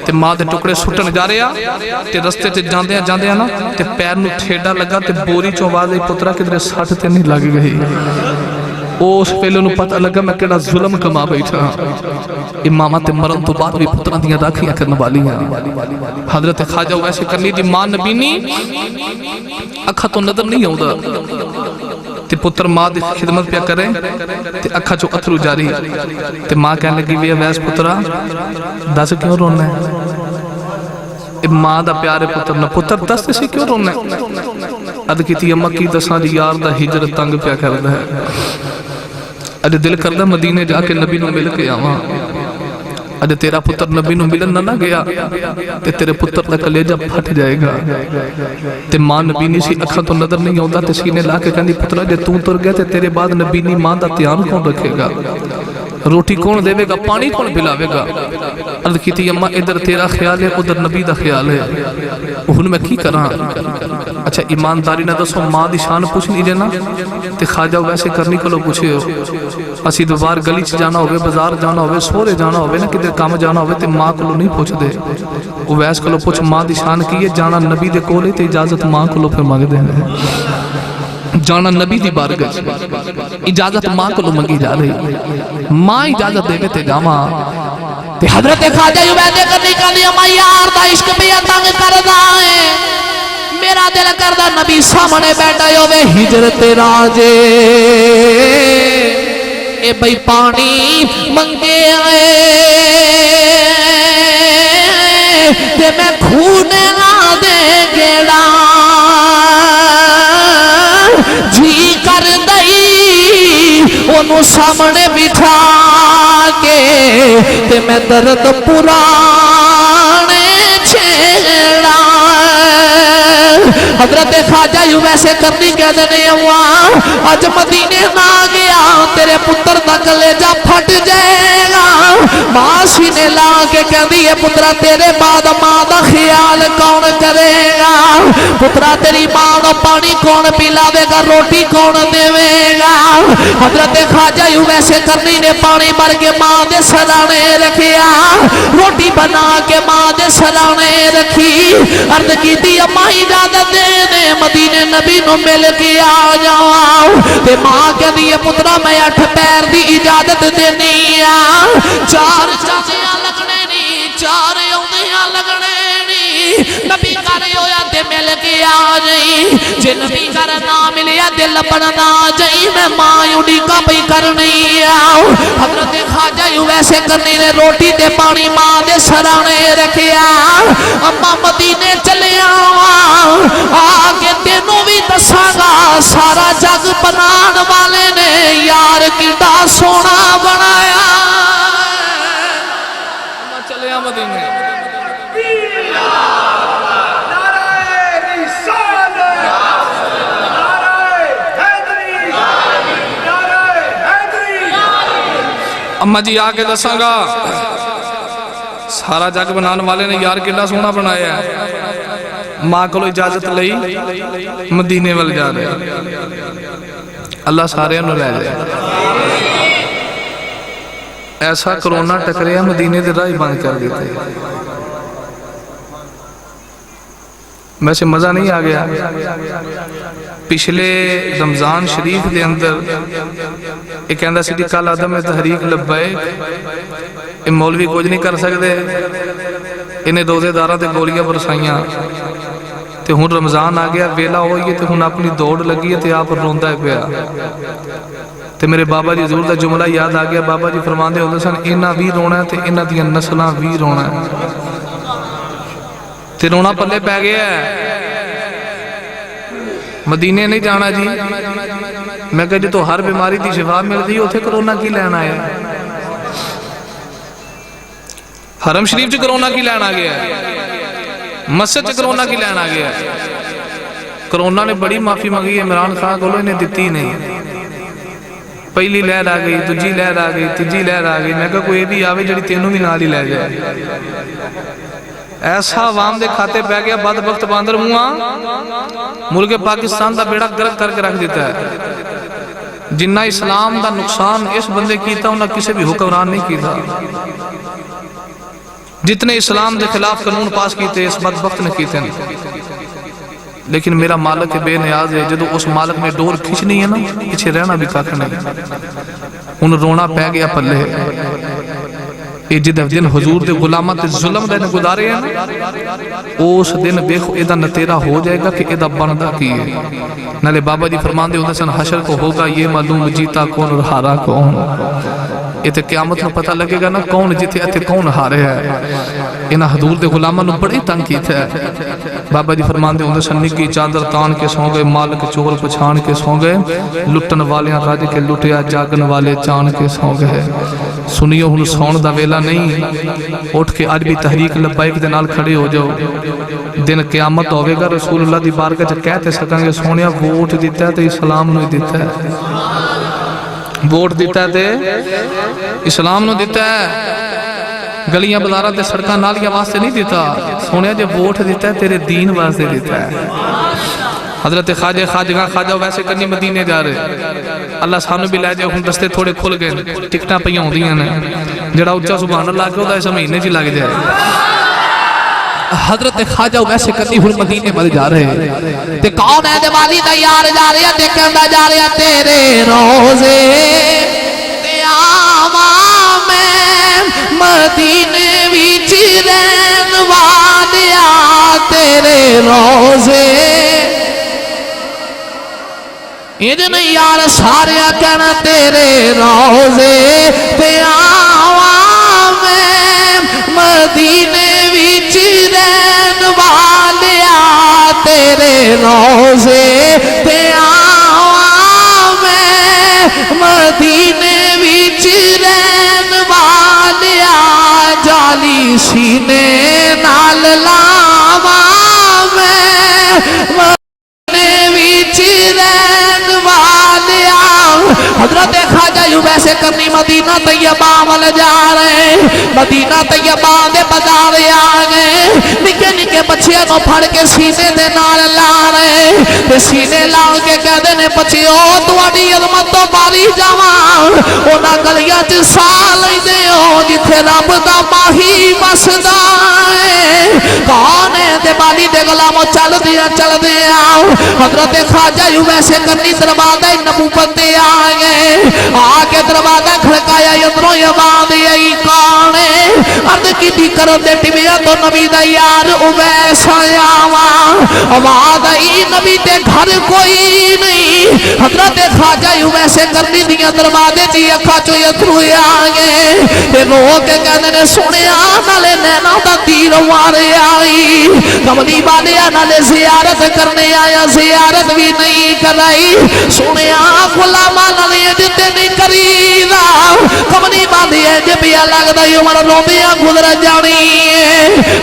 ते मां दे टुकड़े सुटन जा रहा ते रस्ते च जांदे जांदे ना ते पैर नूं ठेडा लगा ते बोरी चों आवाज आई पुत्रा किधरे सट ते नहीं लग गई उस वेले नूं पता लगा मैं केड़ा जुल्म कमा बैठा इमामा ते मरन तो बाद भी पुत्रां दियां राखियां करन वालियां हजरत ख्वाजा वैसे करनी दी मां नबीनी अखा तो नजर नहीं आउंदा ते पुत्र मां दी खिदमत पिया करे ते अखा चो अथरू जारी ते मां कहने लगी वे वैस पुत्रा दस क्यों रोना है मां दा प्यारे पुत्र ने पुत्र दस सी क्यों रोना है अद कीती अम्मा की दसां दी यार दा हिजरत तंग पिया करदा है अज दिल करदा मदीने जाके नबी नूं मिल के आवां अज तेरा पुत्र नबी नूं मिलन ना गया ते तेरे पुत्र दा कलेजा फट जाएगा ते मां नबीनी सी अखां तो नजर नहीं आउंदा ते सीने ला के कहंदी पुत्रा जे तू तुर गया ते तेरे बाद नबीनी मां दा ध्यान कौन रखेगा रोटी कौन देवेगा पानी कौन पिलावेगा अर्ज की अम्मा इधर तेरा ख्याल है उधर नबी दा ख्याल है हुण मैं की करा अच्छा ईमानदारी ना दसो मां दी शान पूछ नहीं लेना ते ख्वाजा वैसे करनी कोलो पूछे असी दोबार गली च जाना होवे बाजार जाना होवे सोहरे जाना होवे ना किते काम जाना होवे ते मां कोलो नहीं पूछदे ओ वैस कोलो पूछ मां दी शान की है जाना नबी दे कोल ते इजाजत मां कोलो फिर मंगदे हैं जाना नबी दी बारगाह इजाजत मां को मंगी जा रही मां इजाजत देवे ते जावा ते हजरत ख्वाजा वैसे करनी कहंदी अम्मा यार दा इश्क भी तंग करदा है मेरा दिल करदा नबी सामने बैठा होवे हिजरत राजे ए भाई पानी मंगे आए ते मैं खूने ना दे गेड़ा जी कर दई ओनू सामने बिठा के ते मैं दर्द पुराने छेड़ा हजरत ख्वाजा यू वैसे करनी कह देने हुआ अज मदीने ना गया तेरे पुत्र का कलेजा फट जाएगा मां सीने ला के कहती है पुत्रा तेरे बाद मां का ख्याल कौन करेगा पुत्रा तेरी मां को पानी कौन पिलावेगा, रोटी कौन देवेगा। हजरत ख्वाजा यूं वैसे करनी ने पानी भर के मां दे सराने रखिया, रोटी बना के मां दे सराने रखी। अर्ज की अम्मा इजाजत दे दे मदीने नबी नु मिल के आ जाओ। ते मां कहती है पुत्रा मैं 8 पैर दी इजाजत देनी आ, 4 चाचियां लगने नी, 4 औंदियां लगने नी। नबी घर होया ते मिल के आ जाई, जे नबी घर ना मिलिया ते लपन ना जाई, मैं मां उड़ीका पई करनी आओ। हजरत ख्वाजा यूं वैसे करनी ने रोटी ते पानी मां दे सराने रखिया। अम्मा मदीने चले आके तेनू भी दसांगा सारा जग बनाने वाले ने यार कितना सोना बनाया। चले मदीने अम्मा जी आके दसांगा सारा जग बनाने वाले ने यार कितना सोना बनाया। मां को इजाजत लई मदीने वाल जा रहे। अल्लाह सारे लै जाए। ऐसा कोरोना टकरिया मदीने के राह बंद कर देते। वैसे मजा नहीं आ गया। पिछले रमजान शरीफ के अंदर एक कहता सी कल आदम तहरीक लब्बे, मौलवी कुछ नहीं कर सकते, इन्हें रोजेदारा ते गोलियां बरसाइया। तो हुण रमजान आ गया, वेला हो गई, तो हुण अपनी दौड़ लगी है, तो आप रोंदा पिया। तो मेरे बाबा जी हजूर का जुमला याद आ गया। बाबा जी फरमाते होंदे सन, इन्हां भी रोना तो इन्हां दियां नस्लां भी रोना। ते रोना पल्ले पै गया। मदीने नहीं जाना जी। मैं कहा जी तो हर बीमारी की शिफा मिलती है, उत्थे कोरोना की लैन आया। हरम शरीफ च कोरोना की लैन आ गया, मस्जिद च कोरोना की लैन आ गया। कोरोना ने बड़ी माफी मंगी इमरान खान को, इन्हें दिती नहीं। पहली लहर आ गई, दूजी लहर आ गई, तीजी लहर आ गई। मैं कहा कोई भी आवे जी तेनों भी नाल ही लै जाए। ऐसा आवाम के खाते पै गया, बदबख्त बांदर मुआ मुल्क पाकिस्तान का बेड़ा गर्क करके रख देता है। जिन्ना इस्लाम का नुकसान इस बंदे किया उन्हें किसी भी हुक्मरान नहीं किया। जितने इस्लाम के खिलाफ कानून पास किए इस बदबख्त ने किए नहीं। लेकिन मेरा मालक है बेनियाज है, जो उस मालक ने डोर खिंचनी है ना, पीछे रहना भी कख नहीं। हुण रोना पै गया पल्ले। ये जिस दिन हजूर के गुलामा ते जुल्म दिन गुजारे हैं ना, उस दिन देखो इहदा नतेरा हो जाएगा कि इहदा बनदा की है। नाले बाबा जी फरमाते होंदे सन, हशर को होगा ये मालूम जीता कौन और हारा कौन। इतने क्यामत में पता लगेगा ना कौन जिते इतने कौन हारे है। इन्हां हजूर के गुलामां नूं बड़ी तंग किया है। बाबा जी फरमाते होंदे सन, निक्की चादर तान के सौ गए, मालक चोर पछाण के सौ गए, लुटन वालियां रज के लुटिया, जागन वाले जान के सौ गए। सुनियो हुण सौण दा वेला नहीं, उठ के अज भी तहरीक लब्बैक दे नाल खड़े हो जाओ। दिन क्यामत होवेगा, रसूलुल्लाह दी बारगाह च कह ते सकांगे, सोनिया वोट दिता ते इस्लाम नूं दिता है, वोट दिता ते इस्लाम नूं दिता है। गलियां बाजारां ते सड़कां नालियां वास्ते नहीं दिता सोनिया, जे वोट दिता है तेरे दीन वास्ते दिता है। हजरत ख्वाजा वैसे करनी मदीने जा रहे। अल्लाह सानू भी लै जाए। हुण रस्ते थोड़े खुल गए, टिकटां पईयां होंदियां ने, जेड़ा उच्चा सुभान अल्लाह के ओदा इस महीने च लग जाए। हजरत ख्वाजा वैसे करनी हुण मदीने मल जा रहे। ते कौन है दिवाली दा यार जा रहा, ते कहंदा जा रहा, तेरे रोजे ते आवा मैं मदीने विच रहन वालिया, तेरे रोजे इधन यार सारे कहना, तेरे रोजे ते आवा मैं मदीने विच रहन वालिया, तेरे रोजे ते आवा मैं मदीने विच रहन वालिया, जाली सीने नाल लावा मैं हजरत ख्वाजा यूं वैसे करनी मदीना तैयबा वल जा रहे। मदीना तैयबा दे बाजार आ गए निके निके बच्चियां को फड़ के सीने दे नाल ला रहे ते सीने ला के कहते ने बच्चियो तुहाडी अजमत तो बारी जावा उन्हां गलियां च साह लैंदे हो जिथे रब दा माही वसदा है कौन है ते बाली दे गुलामो चल दिया हजरत ख्वाजा वैसे करनी दरवाजा नबूवत ते आ गए आके दरवाजा खड़काया अंदरों आवाज आई कौन है अर्ज की करो दे टिबिया तो नबी दा यार उवैस आया वा आवाज आई नबी ते घर कोई नहीं हजरत ख्वाजा वैसे करनी दिया दरवाजे ची अखा चो अथरू आ गए ते रो के कहंदे ने सुनिया नाले नैना दा तीर मारे आई कमली वाले नाले जियारत करने आया जियारत भी नहीं कराई सुनिया गुलामा नाले जिते नहीं करीदा कमली वाले जे पिया लगदा उमर रोंदियां गुजर जानी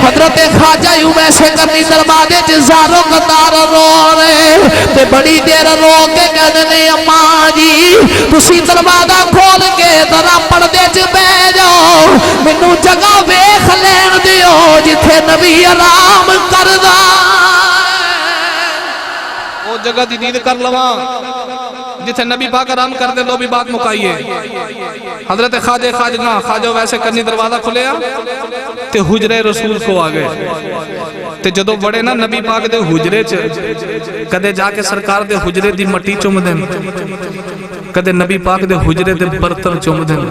हजरत ख्वाजा वैसे करनी दरवाजे च ज़ारो कतार रो रहे ते बड़ी देर रो के कहंदे ने अम्मा जी तुसी दरवाजा खोल के जरा पर्दे च बह जाओ मैनू जगह वेख लैन दिओ जिथे नबी आराम करदा वो जगह दी दीद कर लवा जिथे नबी पाक आराम कर दे लो भी बात मुकाइए हजरत ख्वाजा वैसे करनी दरवाजा खुलिया ते हुजरे रसूल को आ गए ते जदों बड़े ना नबी पाक दे हुजरे च कदे जाके सरकार दे हुजरे दी मट्टी चुम देन कदे नबी पाक दे हुजरे दे बर्तन चुम देन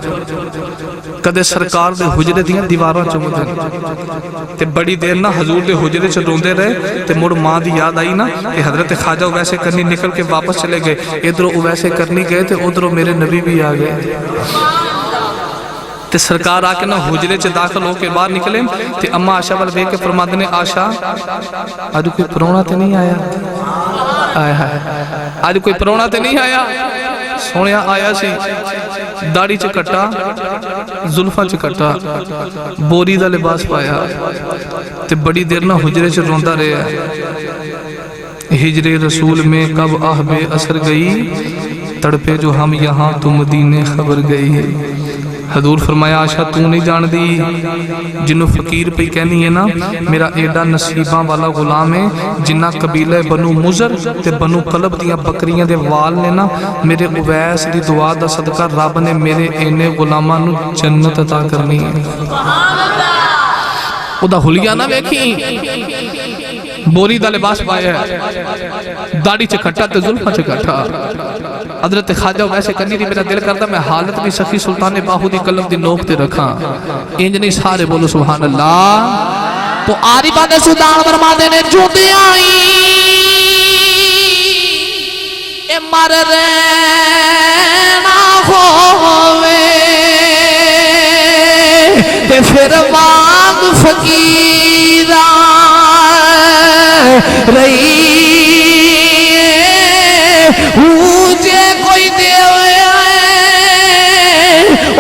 कदे सरकार दे हुजरे दियां दीवारां चुम देन ते बड़ी देर ना हजूर दे हुजरे च रोंदे रहे ते मुड़ मां दी याद आई ना ते हजरत ख्वाजा वैसे करनी निकल के वापस चले गए इधरों वैसे करनी गए ते उधरों मेरे नबी भी आ गए ते सरकार आके ना हुजरे च दाखिल होके बाहर निकले ते अम्मा आशा वाल देख के फरमाते ने आशा आज कोई परौना तो नहीं आया आया आज कोई परौना तो नहीं आया सोनिया आया सी दाढ़ी च कट्टा जुल्फा च कट्टा बोरी दा लिबास पाया ते बड़ी देर ना हुजरे च रोंदा रहा हिजरे रसूल में कब आहबे असर गई तड़पे जो हम यहाँ तुम मदीने खबर गई हजूर फरमाया आशा तू नहीं जानती जिन्हों फकीर पे कहनी है ना मेरा एडा नसीबा वाला गुलाम है जिन्ना कबीले बनु मुजर ते बनु कलब दियां बकरियां दे वाल ने ना मेरे उवैस दी दुआ दा सदका रब ने मेरे इन्ने गुलामां नू जन्नत अता करनी है ओदा हुलिया ना वेखी बोरी दा लिबास पाया दाढ़ी च खट्टा ते जुल्फा च खट्टा हजरत ख्वाजा वैसे करनी थी मेरा दिल करता मैं हालत भी सखी सुल्तान बाहू दी कलम दी नोक ते रखा इंज नहीं सारे बोलो सुभान अल्लाह तो आरिफा दे सुल्तान फरमाते ने जुदी आई ए मर रहना होवे ते फिर वांग फकीरा रही जे कोई देवे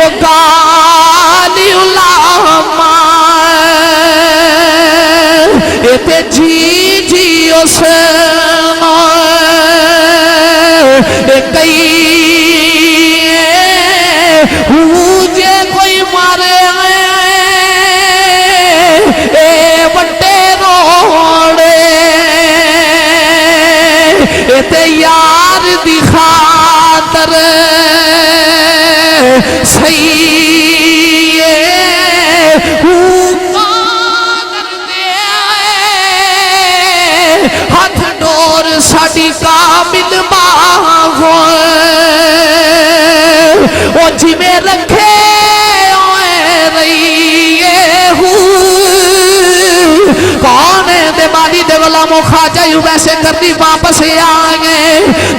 ओ गाली उलामा एते जी उस कई जे कोई मारे ए बट्टे रोड़े एते यार दी खातर सही हाथ डोर साड़ी काबिल बाहो ओ जिमें रखे कौन है दे बाली दे गुलामो ख्वाजा वैसे करनी वापस आ गए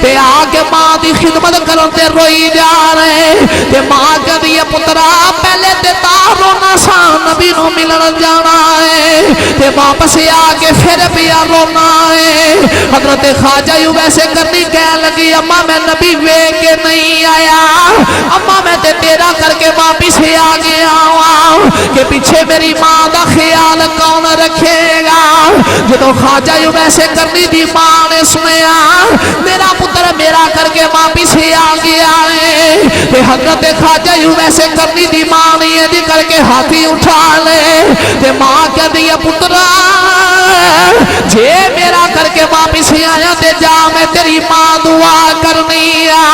ते आके मां दी खिदमत करन ते रोई जा रहे ते मां कहदी है पुत्रा पहले ते तारो ना सा नबी नू मिलन जाना है ते वापस आके फिर पिया रोना है। हजरत ख्वाजा यूं वैसे करनी कह लगी अम्मा मैं नबी वेख के नहीं आया, अम्मा मैं ते तेरा करके वापिस आ गया कि पीछे मेरी मां का ख्याल कौन रखेगा। जो ख्वाजा यूं वैसे करनी थी मां ने सुनिया मेरा पुत्र मेरा करके वापिस आ गया है। हजरत ख्वाजा यूं वैसे करनी थी मां ने यदि करके हाथी उठा ले ते मां कहती है पुत्रा जे मेरा करके वापिस आया ते जा मैं तेरी मां दुआ करनी आ।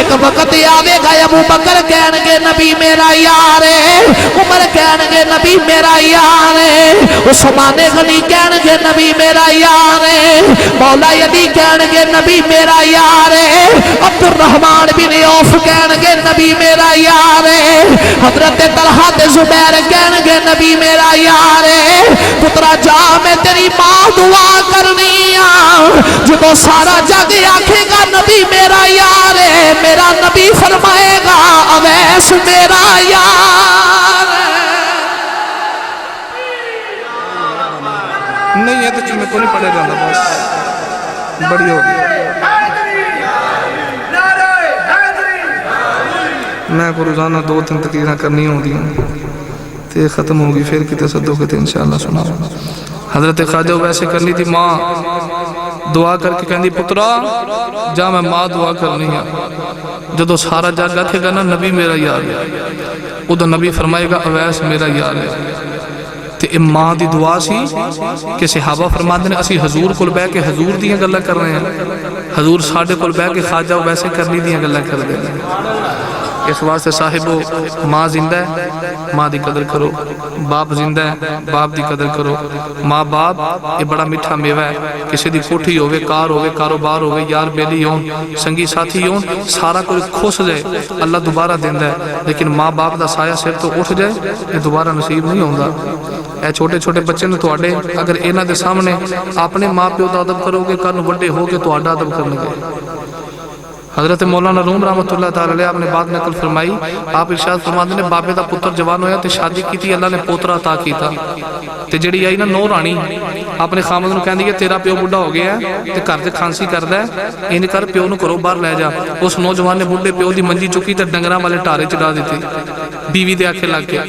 एक वक्त आवेगा अबू बकर कहणगे नबी मेरा यार है, उमर कहणगे नबी मेरा यार है, उस्मान गनी कहणगे नबी मेरा यार है, मौला यदी कहणगे नबी मेरा यार है, अब्दुल रहमान बिन औफ कहणगे नबी मेरा यार है, हजरत तलहा ते जुबैर कहणगे नबी मेरा यार है। पुत्रा जा मैं तेरी मां दुआ करनी आ। जो सारा जग आखेगा नबी मेरा यार है, मेरा नबी फरमाएगा अवैस मेरा यार नहीं है तो मेरे को नहीं पढ़ा जाता, बस बड़ी हो गई। मैं को रोजाना 2-3 तकरीरें करनी होंगी तो ख़त्म होगी, फिर कितने सदों के इंशाअल्लाह सुना। हजरत ख्वाजा वैसे करनी थी मां दुआ करके कहती पुत्रा जा मैं मां दुआ करनी है। जो सारा जग आखेगा ना नबी मेरा यार है, उदो नबी फरमाएगा अवैस मेरा यार है। तो मां की दुआ सी कि सहाबा फरमाते ने असी हजूर को बह के हजूर दी गल्लां कर रहे हैं, हजूर साडे कोल बह के ख्वाजा वैसे करनी दी गल्लां करते हैं। इस वास्ते साहिबो माँ जिंदा है, माँ की कदर करो, बाप जिंदा है, बाप की कदर करो। माँ बाप ये बड़ा मीठा मेवा है, किसी की कोठी होवे, कार होवे, कारोबार होवे, यार बेली हो, संगी साथी हो, सारा कोई खुश जाए अल्लाह दोबारा देंदा है, लेकिन माँ बाप का साया सिर तो उठ जाए ये दोबारा नसीब नहीं होता। ए छोटे छोटे बच्चे ने तुहाडे अगर इन्हां दे सामने अपने माँ प्यो का अदब करोगे कल वड्डे हो के तुहाडा अदब करनगे। हजरत मौलाना रूम रहमतुल्लाह तआला अलैह आपने बात नकल फरमाई, आप इरशाद फरमाते ने बाबे का पुत्र जवान होया तो शादी की, अल्लाह ने पोतरा अता किया। तो जी आई ना नौ राणी अपने खामद नूं कहंदी है तेरा प्यो बुढ़ा हो गया तो घर से खांसी करदा है, इन कर प्यो नूं घरों बाहर लै जा। उस नौजवान ने बुढ़े प्यो की मंजी चुकी तो डंगरां वाले ढारे चढ़ा दी, बीवी दे आखे लग गया।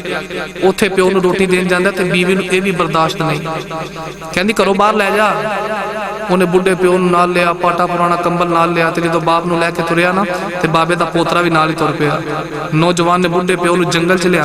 उत्थे प्यो नूं रोटी देन जांदा ते बीवी नूं इह भी बर्दाश्त नहीं, कहंदी घरों बाहर लै जा। उन्हें बुढ़े प्यो नूं नाल लिया, पाटा पुराना कंबल नाल लिया, तो जो बाप नूं लैके तुरिया ना तो बाबे का पोतरा भी नाल ही तुर पिया। नौजवान ने बुढ़े प्यो नूं जंगल च लिया,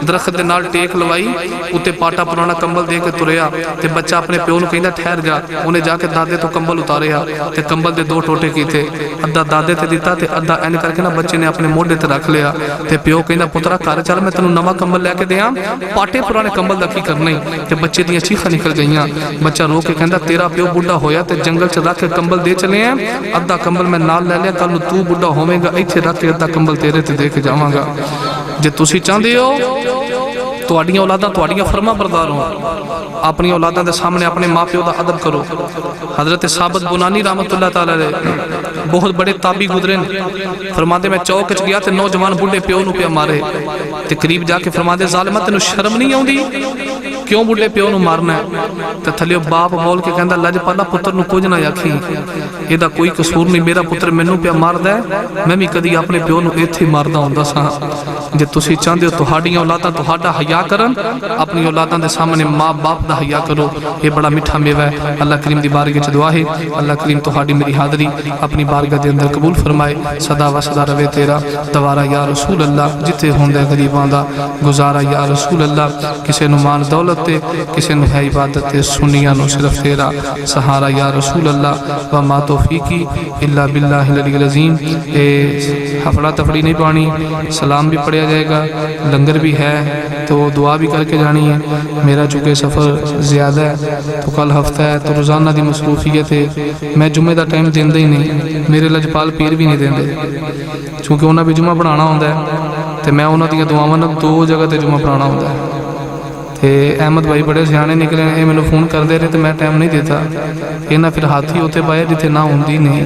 दरख्त के नाल टेक लवाई, उत्ते पाटा पुराना कंबल दे के तुरिया, तो बच्चा अपने प्यो नूं कहंदा ठहर जा। उन्हें जाके दादे तो कंबल उतारिया तो कंबल के 2 टोटे किए, अद्धा दादे ते दिता ते अद्धा एन करके ना बच्चे ने अपने मोढे ते रख लिया। तो प्यो कहंदा पुत्रा घर चल मैं तेनों नवा कंबल लैके दियां, पाटे पुराने कंबल का की करना ही। तो बच्चे दियां चीखां निकल गईयां, बच्चा रो के कहंदा तेरा प्यो बुढ़ा होया तो जंगल च रख के कंबल दे चले हैं, अद्धा कंबल मैं नाल लै लिया, कल तू बुढ़ा होवेगा इत्थे रख के अद्धा कंबल तेरे ते दे के जावांगा। जे तुसी चाहते हो तुहाडियां औलादां तुहाडियां फरमा बरदार हो, अपनी औलादां दे सामने अपने माँ प्यो का अदब करो। हजरत साबित बुनानी रहमतुल्लाह तआला अलैह बहुत बड़े ताबी गुजरे, फरमाते मैं चौक च गया तो नौजवान बुढ़े प्यो नूं पिया मारे, ते करीब जाके फरमाते जालिमा तैनूं शर्म नहीं आउंदी, क्यों बुढ़े प्यो नूं मारना है? तो थल्ले बाप बोल के कहंदा लजपाला पुत्र नूं कुछ ना आखी, इहदा कोई कसूर नहीं, मेरा पुत्र मैनूं पिया मारदा है, मैं भी कदी अपने प्यो नूं इत्थे मारदा हुंदा सां। जे तुसीं चाहते हो तुहाडियां औलादां तुहाडा हया करन, अपनी औलादां दे सामने माँ बाप दा हया करो, ये बड़ा मीठा मेवा है। अल्लाह करीम दी बारगाह च दुआ है, अल्लाह करीम तुहाडी मेरी हाज़री अपनी बारगाह दे अंदर कबूल फरमाए, सदा वसदा रवे तेरा दवारा या रसूल अल्लाह, जिथे होंदा गरीबां दा गुजारा या रसूल अल्लाह, किसे नूं माल दौलत ते किसे नूं है इबादत ते सुनियां नूं सिर्फ तेरा सहारा या रसूल अल्लाह। व मा तौफीकी इल्ला बिल्लाहिल अलील अज़ीम। ए हफड़ा तफड़ी नहीं पानी, सलाम भी पढ़िया जाएगा, लंगर भी है तो दुआ भी करके जानी है। मेरा चूँकि सफ़र ज़्यादा है तो कल हफ्ता है तो रोज़ाना की मसरूफियत है, मैं जुम्मे का टाइम देंदा ही नहीं, मेरे लजपाल पीर भी नहीं देंदे, क्योंकि उन्हें भी जुम्मा पढ़ाना होंदा है तो मैं उन्होंने दुआवां नाल 2 जगह पर जुम्मा पढ़ाना होंदा है। तो अहमद भाई बड़े सियाने निकले, ये मैंने फोन करते रहे तो मैं टाइम नहीं देता, इन्हें फिर हाथ ही उत्ते पाया जिथे ना होंदी नहीं,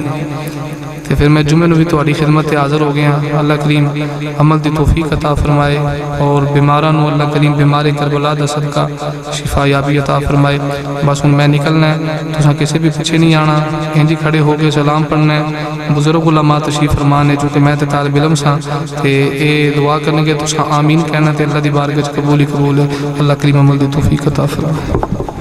तो तो फिर मैं जुमे भी थोड़ी खिदमत हाज़र हो गया। अल्लाह करीम अमल की तौफीक अता फरमाए और बीमारां नूं अल्लाह करीम बीमारी करबला दा सदका शिफा याबी अता फरमाए। बस हुण मैं निकलना है, तुसां किसी भी पीछे नहीं आना, इंज ही खड़े होकर सलाम पढ़ना है। बुजुर्ग उलमा तशरीफ फरमान है, चूँकि मैं तो तालिब इल्म सां ते ये दुआ करनगे, तुसां आमीन कहना ते अल्लाह दी बारगाह च कबूल ही कबूल है। अल्लाह करीम अमल की तौफीक अता फरमाए।